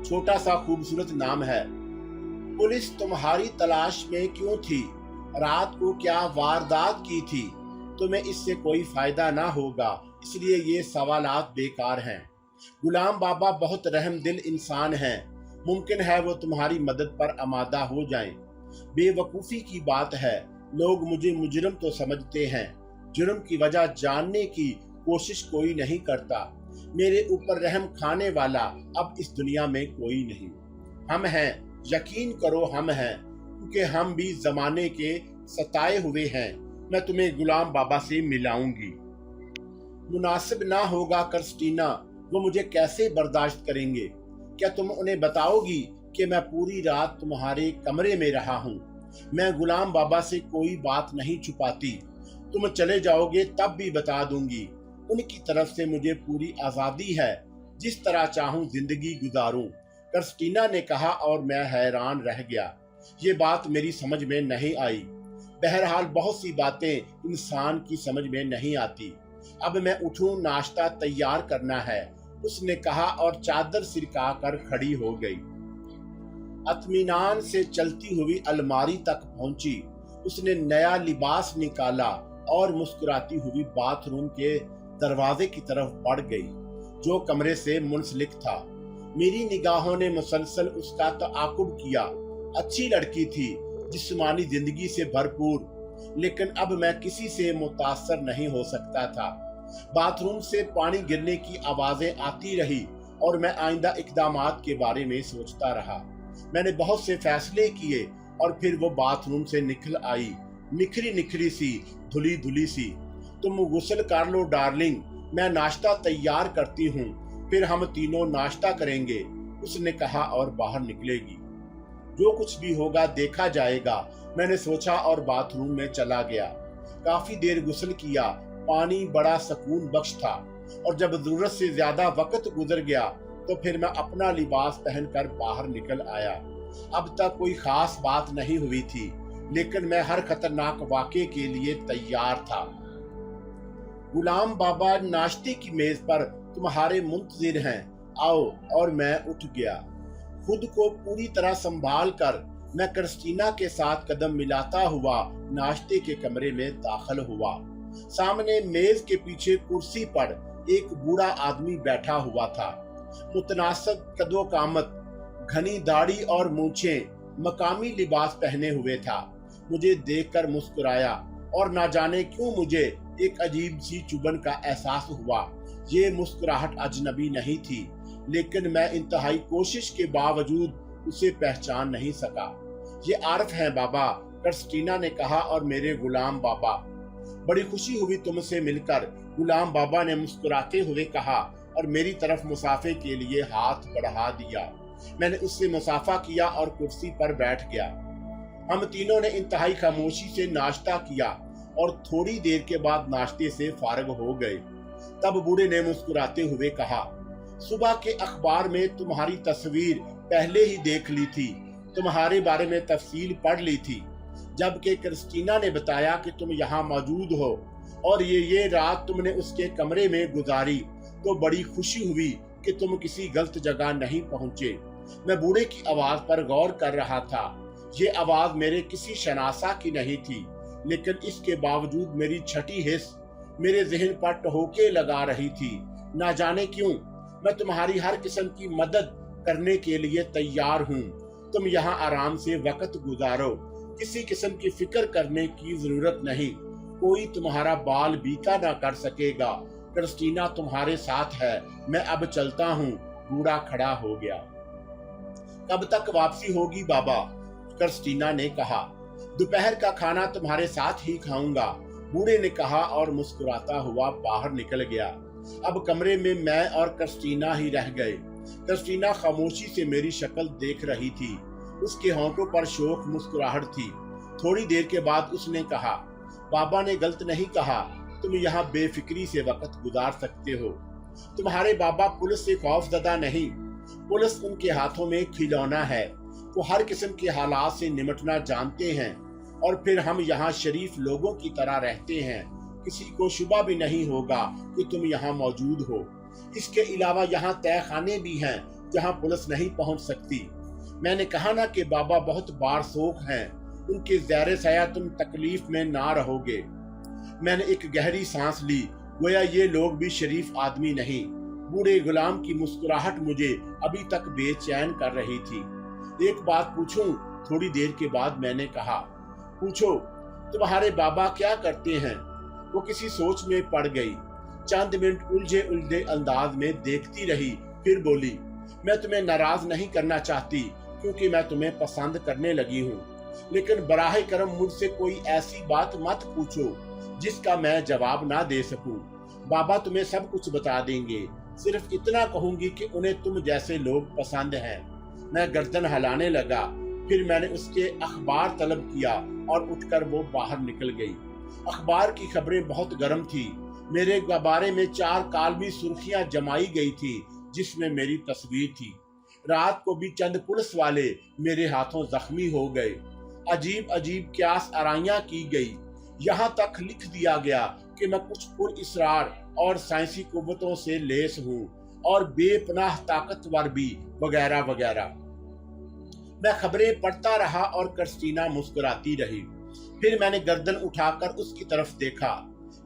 [SPEAKER 1] छोटा सा खूबसूरत नाम है। पुलिस तुम्हारी तलाश में क्यों थी? रात को क्या वारदात की थी? तुम्हें इससे कोई फायदा ना होगा, इसलिए ये सवालात बेकार हैं। गुलाम बाबा बहुत रहमदिल इंसान हैं। मुमकिन है वो तुम्हारी मदद पर आमादा हो जाएं। बेवकूफ़ी की बात है, लोग मुझे मुजरिम तो समझते हैं। जुर्म की वजह जानने की कोशिश कोई नहीं करता। मेरे ऊपर रहम खाने वाला अब इस दुनिया में कोई नहीं। हम हैं, यकीन करो हम हैं, क्योंकि हम भी जमाने के सताए हुए हैं। मैं तुम्हें गुलाम बाबा से मिलाऊंगी। मुनासिब ना होगा क्रिस्टीना, वो मुझे कैसे बर्दाश्त करेंगे? क्या तुम उन्हें बताओगी कि मैं पूरी रात तुम्हारे कमरे में रहा हूँ? मैं गुलाम बाबा से कोई बात नहीं छुपाती। तुम चले जाओगे तब भी बता दूंगी। उनकी तरफ से मुझे पूरी आज़ादी है, जिस तरह चाहूँ जिंदगी गुजारूं। क्रिस्टीना ने कहा और मैं हैरान रह गया। ये बात मेरी समझ में नहीं आई। बहरहाल बहुत सी बातें इंसान की समझ में नहीं आती। अब मैं उठूं, नाश्ता तैयार करना है, उसने कहा और चादर सिरका कर खड़ी हो गई। इत्मीनान से चलती हुई अलमारी तक पहुंची। उसने नया लिबास निकाला और मुस्कुराती हुई बाथरूम के दरवाजे की तरफ बढ़ गई, जो कमरे से मुंसलिक था। मेरी निगाहों ने मुसलसल उसका ताकुब किया। अच्छी लड़की थी, जिस्मानी जिंदगी से भरपूर, लेकिन अब मैं किसी से मुतासर नहीं हो सकता था। बाथरूम से पानी गिरने की आवाजें आती रही और मैं आइंदा इक़दामात के बारे में सोचता रहा। मैंने बहुत से फैसले किए और फिर वो बाथरूम से निकल आई, निखरी निखरी सी, धुली धुली सी। तुम गुस्ल कर लो डार्लिंग, मैं नाश्ता तैयार करती हूँ, फिर हम तीनों नाश्ता करेंगे, उसने कहा और बाहर निकलेगी। जो कुछ भी होगा देखा जाएगा, मैंने सोचा और बाथरूम में चला गया। काफी देर गुस्ल किया। पानी बड़ा सुकून बख्श था और जब जरूरत से ज्यादा वक्त गुजर गया तो फिर मैं अपना लिबास पहनकर बाहर निकल आया। अब तक कोई खास बात नहीं हुई थी, लेकिन मैं हर खतरनाक वाक़े के लिए तैयार था। गुलाम बाबा नाश्ते की मेज पर तुम्हारे मुंतजिर हैं, आओ। और मैं उठ गया। खुद को पूरी तरह संभाल कर मैं क्रिस्टीना के साथ कदम मिलाता हुआ नाश्ते के कमरे में दाखिल हुआ। सामने मेज के पीछे कुर्सी पर एक बूढ़ा आदमी बैठा हुआ था। मुतनासिब कदो कामत, घनी दाढ़ी और मूंछें, मकामी लिबास पहने हुए था। मुझे देखकर मुस्कुराया और ना जाने क्यों मुझे एक अजीब सी चुभन का एहसास हुआ। ये मुस्कुराहट अजनबी नहीं थी, लेकिन मैं इंतहाई कोशिश के बावजूद उसे पहचान नहीं सका। ये आरफ हैं बाबा, क्रिस्टीना ने कहा और मेरे गुलाम बाबा। बड़ी खुशी हुई तुमसे मिलकर, गुलाम बाबा ने मुस्कुराते हुए कहा और मेरी तरफ मुसाफे के लिए हाथ बढ़ा दिया। میں نے اس سے मुसाफा किया और कुर्सी पर बैठ गया। हम तीनों ने इंतहाई खामोशी से नाश्ता किया और थोड़ी देर के बाद नाश्ते से फारग हो गए। तब बूढ़े ने मुस्कुराते हुए कहा, सुबह के अखबार में तुम्हारी तस्वीर पहले ही देख ली थी, तुम्हारे बारे में तफसील पढ़ ली थी। जबकि क्रिस्टीना ने बताया कि तुम यहाँ मौजूद हो और ये रात तुमने उसके कमरे में गुजारी, तो बड़ी खुशी हुई कि तुम किसी गलत जगह नहीं पहुंचे। मैं बूढ़े की आवाज पर गौर कर रहा था। ये आवाज मेरे किसी शनासा की नहीं थी, लेकिन इसके बावजूद मेरी छठी हिस्स मेरे जहन पर ठहोके लगा रही थी। ना जाने क्यों मैं तुम्हारी हर किस्म की मदद करने के लिए तैयार हूँ। तुम यहाँ आराम से वक्त गुजारो, किसी किस्म की फिक्र करने की जरूरत नहीं। कोई तुम्हारा बाल बीता ना कर सकेगा। क्रिस्टीना तुम्हारे साथ है। मैं अब चलता हूँ। बूढ़ा खड़ा हो गया। कब तक वापसी होगी बाबा? क्रिस्टीना ने कहा। दोपहर का खाना तुम्हारे साथ ही खाऊंगा, बूढ़े ने कहा और मुस्कुराता हुआ बाहर निकल गया। अब कमरे में मैं और क्रिस्टीना ही रह गए। क्रिस्टीना खामोशी से मेरी शक्ल देख रही थी। उसके होंठों पर शोक मुस्कुराहट थी। थोड़ी देर के बाद उसने कहा, बाबा ने गलत नहीं कहा, तुम यहाँ बेफिक्री से वक्त गुजार सकते हो। तुम्हारे बाबा पुलिस से खौफजदा नहीं। पुलिस उनके हाथों में खिलौना है। वो हर किस्म के हालात से निमटना जानते हैं और फिर हम यहाँ शरीफ लोगों की तरह रहते हैं। किसी को शुबा भी नहीं होगा कि तुम यहाँ मौजूद हो। इसके अलावा यहाँ तहखाने भी हैं जहाँ पुलिस नहीं पहुँच सकती। मैंने कहा ना कि बाबा बहुत बारसोख हैं। उनके ज़ैरे साया तुम तकलीफ में ना रहोगे। मैंने एक गहरी सांस ली, गोया ये लोग भी शरीफ आदमी नहीं। बूढ़े गुलाम की मुस्कुराहट मुझे अभी तक बेचैन कर रही थी। एक बात पूछूं? थोड़ी देर के बाद मैंने कहा। पूछो। तुम्हारे बाबा क्या करते हैं? वो किसी सोच में पड़ गई। चंद मिनट उलझे उलझे अंदाज में देखती रही, फिर बोली, मैं तुम्हें नाराज नहीं करना चाहती क्योंकि मैं तुम्हें पसंद करने लगी हूँ, लेकिन बराहे करम मुझसे कोई ऐसी बात मत पूछो जिसका मैं जवाब ना दे सकूं। बाबा तुम्हें सब कुछ बता देंगे। सिर्फ इतना कहूंगी कि उन्हें तुम जैसे लोग पसंद हैं। मैं गर्दन हिलाने लगा। फिर मैंने उसके अखबार तलब किया और उठकर वो बाहर निकल गई। अखबार की खबरें बहुत गर्म थी। मेरे बारे में 4 कालमी सुर्खियां जमाई गई थी जिसमें मेरी तस्वीर थी। रात को भी चंद पुलिस वाले मेरे हाथों जख्मी हो गए। अजीब अजीब क्यास आराइयां की गई। यहाँ तक लिख दिया गया कि मैं कुछ पुरइसरार और साइंसी कुव्वतों से लेस हूँ और बेपनाह ताकतवर भी, वगैरह वगैरह। मैं खबरें पढ़ता रहा और क्रिस्टीना मुस्कुराती रही। फिर मैंने गर्दन उठाकर उसकी तरफ देखा।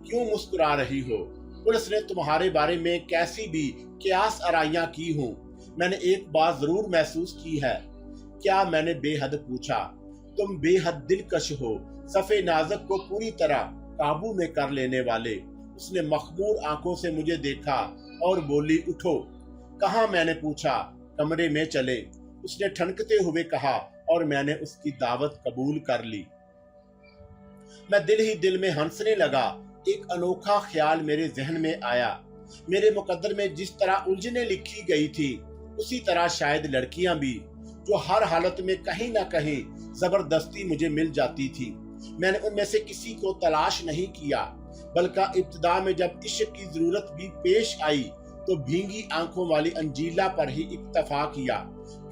[SPEAKER 1] क्यों मुस्कुरा रही हो? पुलिस ने तुम्हारे बारे में कैसी भी क्यास आराइयां की हूँ। मैंने एक बात जरूर महसूस की है। क्या? मैंने बेहद पूछा। तुम बेहद दिलकश हो, सफे नाजक को पूरी तरह काबू में कर लेने वाले। उसने मखमूर आंखों से मुझे देखा और बोली, उठो। कहाँ? मैंने पूछा। कमरे में चले, उसने ठनकते हुए कहा और मैंने उसकी दावत कबूल कर ली। मैं दिल ही दिल में हंसने लगा। एक अनोखा ख्याल मेरे जहन में आया। मेरे मुकद्दर में जिस तरह उलझने लिखी गई थी, उसी तरह शायद लड़कियां भी, जो हर हालत में कहीं ना कहीं जबरदस्ती मुझे मिल जाती थी। मैंने उनमें से किसी को तलाश नहीं किया, बल्कि इब्तिदा में जब इश्क की जरूरत भी पेश आई तो भींगी आंखों वाली अंजीला पर ही इक्तफा किया।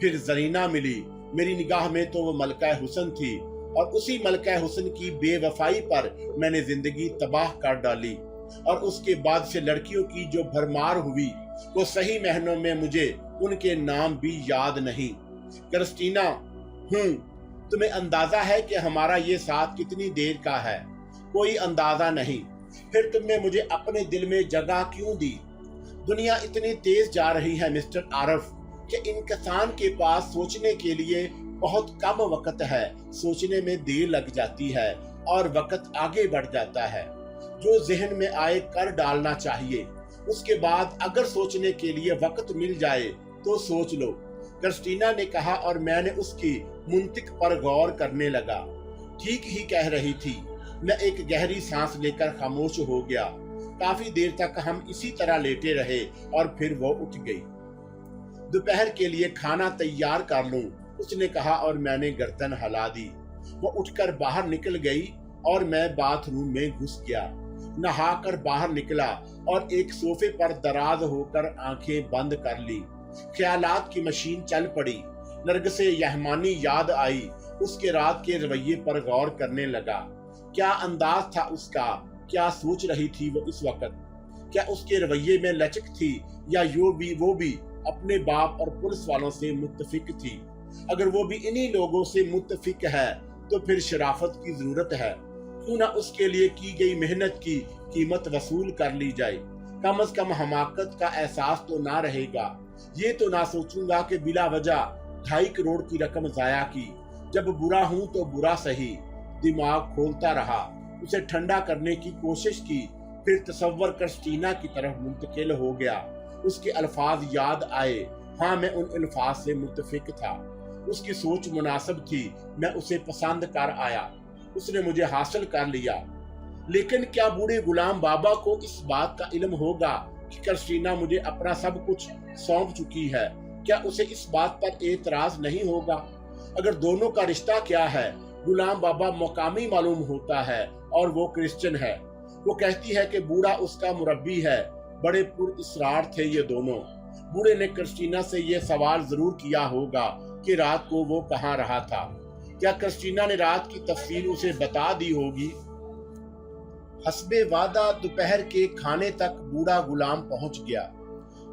[SPEAKER 1] फिर जरीना मिली। मेरी निगाह में तो वो मलका हुस्न थी और उसी मलका हुस्न की बेवफाई पर मैंने जिंदगी तबाह कर डाली। और उसके बाद से लड़कियों की जो भरमार हुई, वो सही महीनों में मुझे उनके नाम भी याद नहीं। क्रिस्टीना, तुम्हें अंदाजा है कि हमारा ये साथ कितनी देर का है? कोई अंदाजा नहीं। फिर तुमने मुझे अपने दिल में जगह क्यों दी? दुनिया इतनी तेज जा रही है मिस्टर आरफ कि इंसान के पास सोचने के लिए बहुत कम वक्त है। सोचने में देर लग जाती है और वक्त आगे बढ़ जाता है। जो जहन में आए कर डालना चाहिए। उसके बाद अगर सोचने के लिए वक्त मिल जाए तो सोच लो, क्रिस्टीना ने कहा और मैंने उसकी मुंतिक पर गौर करने लगा। ठीक ही कह रही थी। मैं एक गहरी सांस लेकर खामोश हो गया। काफी देर तक हम इसी तरह लेटे रहे और फिर वो उठ गई। दोपहर के लिए खाना तैयार कर लूं, उसने कहा और मैंने गर्दन हिला दी। वो उठकर बाहर निकल गई और मैं बाथरूम में घुस गया। नहाकर बाहर निकला और एक सोफे पर दराज होकर आंखें बंद कर ली। ख्यालात की मशीन चल पड़ी। नरगिसे यहमानी याद आई। उसके रात के रवैये पर गौर करने लगा। क्या अंदाज था उसका, क्या सोच रही थी वो इस वक्त? क्या उसके रवैये में लचक थी या वो भी अपने बाप और पुलिस वालों से मुत्तफिक थी? अगर वो भी इन्हीं लोगों से मुत्तफिक है तो फिर शराफत की जरूरत है। क्यों ना उसके लिए की गई मेहनत की कीमत वसूल कर ली जाए। कम से कम हमाकत का एहसास तो ना रहेगा। ये तो ना सोचूंगा कि बिला वजह 2.5 करोड़ की रकम जाया की। जब बुरा हूं तो बुरा सही। दिमाग खोलता रहा, उसे ठंडा करने की कोशिश की, फिर तसव्वुर क्रिस्टीना की तरफ मुंतकिल हो गया। उसके अल्फाज याद आए। हाँ, मैं उन अल्फाज से मुत्तफिक था। उसकी सोच मुनासिब थी। मैं उसे पसंद कर आया। उसने मुझे हासिल कर लिया। लेकिन क्या बूढ़े गुलाम बाबा को इस बात का इल्म होगा कि क्रिस्टीना मुझे अपना सब कुछ सौंप चुकी है? क्या उसे इस बात पर एतराज नहीं होगा? अगर दोनों का रिश्ता क्या है? गुलाम बाबा मकामी मालूम होता है और वो क्रिश्चियन है। वो कहती है कि बूढ़ा उसका मुरब्बी है। बड़े पुरइसरार थे ये दोनों। बूढ़े ने क्रिस्टीना से ये सवाल जरूर किया होगा कि रात को वो कहाँ रहा था। क्या क्रिस्टीना ने रात की तफसील उसे बता दी होगी? हस्बे वादा दोपहर के खाने तक बूढ़ा गुलाम पहुंच गया।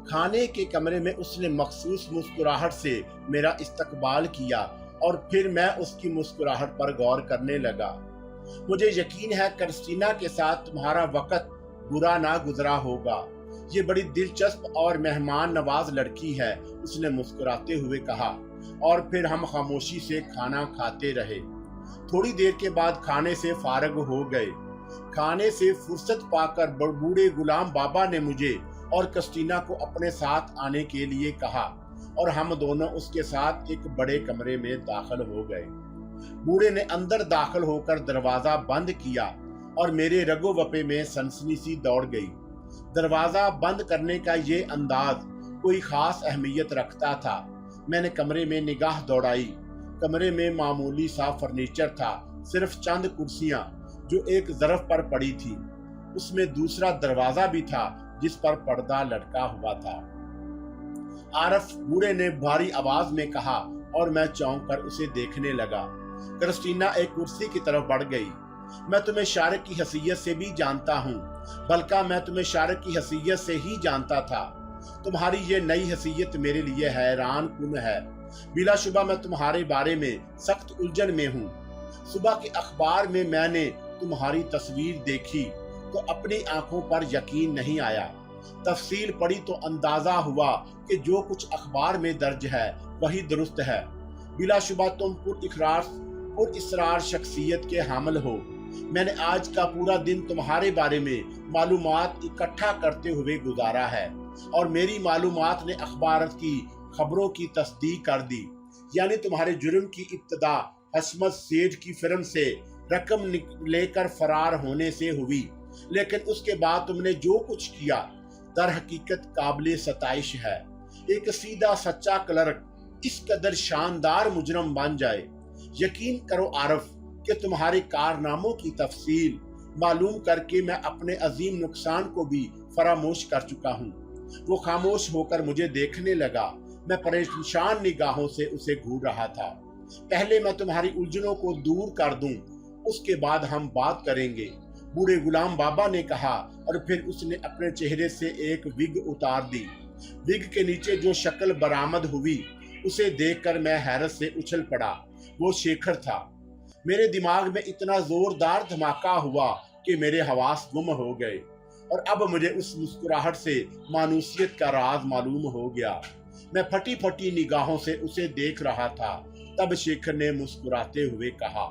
[SPEAKER 1] खाने के कमरे में उसने मखसूस मुस्कुराहट से मेरा इस्तकबाल किया और फिर मैं उसकी मुस्कुराहट पर गौर करने लगा। मुझे यकीन है क्रिस्टीना के साथ तुम्हारा वक्त बुरा ना गुजरा होगा। ये बड़ी दिलचस्प और मेहमान नवाज लड़की है, उसने मुस्कुराते हुए कहा, और फिर हम खामोशी से खाना खाते रहे। थोड़ी देर के बाद खाने से फारग हो गए। खाने से फुर्सत पाकर बूढ़े गुलाम बाबा ने मुझे और क्रिस्टीना को अपने साथ आने के लिए कहा और हम दोनों उसके साथ एक बड़े कमरे में दाखिल हो गए। बूढ़े ने अंदर दाखिल होकर दरवाजा बंद किया और मेरे रगो वपे में सनसनी सी दौड़ गई। दरवाजा बंद करने का ये अंदाज कोई खास अहमियत रखता था। मैंने कमरे में निगाह दौड़ाई। कमरे में मामूली सा फर्नीचर था, सिर्फ चंद कुर्सियां जो एक ज़रफ पर पड़ी थी। उसमें दूसरा दरवाजा भी था जिस पर पर्दा लटका हुआ था। आरफ, बूढ़े ने भारी आवाज में कहा और मैं चौंक कर उसे देखने लगा। क्रिस्टीना एक कुर्सी की तरफ बढ़ गई। मैं तुम्हें शारिक की हैसियत से भी जानता हूँ, बल्कि मैं तुम्हें शारिक की हैसियत से ही जानता था। तुम्हारी ये नई हैसियत मेरे लिए हैरान कुन है। बिलाशुबा मैं तुम्हारे बारे में सख्त उलझन में हूँ। सुबह के अखबार में मैंने तुम्हारी तस्वीर देखी तो अपनी आंखों पर यकीन नहीं आया। तफसील पढ़ी तो अंदाजा हुआ कि जो कुछ अखबार में दर्ज है वही दुरुस्त है। बिलाशुबा तुम पुरइसरार शख्सियत के हामिल हो। मैंने आज का पूरा दिन तुम्हारे बारे में मालूमात इकट्ठा करते हुए गुजारा है और मेरी मालूमात ने अखबार की खबरों की तस्दीक कर दी। यानी तुम्हारे जुर्म की इब्तदा हशमत सेठ की फिल्म से रकम लेकर फरार होने से हुई, लेकिन उसके बाद तुमने जो कुछ किया दर हकीकत काबिल सताइश है। एक सीधा सच्चा क्लर्क इस कदर शानदार मुजरम बन जाए। यकीन करो आरफ कि तुम्हारे कारनामों की तफसील मालूम करके मैं अपने अजीम नुकसान को भी फरामोश कर चुका हूँ। वो खामोश होकर मुझे देखने लगा। मैं परेशान निगाहों से उसे घूर रहा था। पहले मैं तुम्हारी उलझनों को दूर कर दूं, उसके बाद हम बात करेंगे, बूढ़े गुलाम बाबा ने कहा और फिर उसने अपने चेहरे से एक विग उतार दी। विग के नीचे जो शक्ल बरामद हुई उसे देखकर मैं हैरत से उछल पड़ा। वो शेखर था। मेरे दिमाग में इतना जोरदार धमाका हुआ कि मेरे हवास गुम हो गए और अब मुझे उस मुस्कुराहट से मानूसियत का राज मालूम हो गया। मैं फटी फटी निगाहों से उसे देख रहा था। तब शेखर ने मुस्कुराते हुए कहा,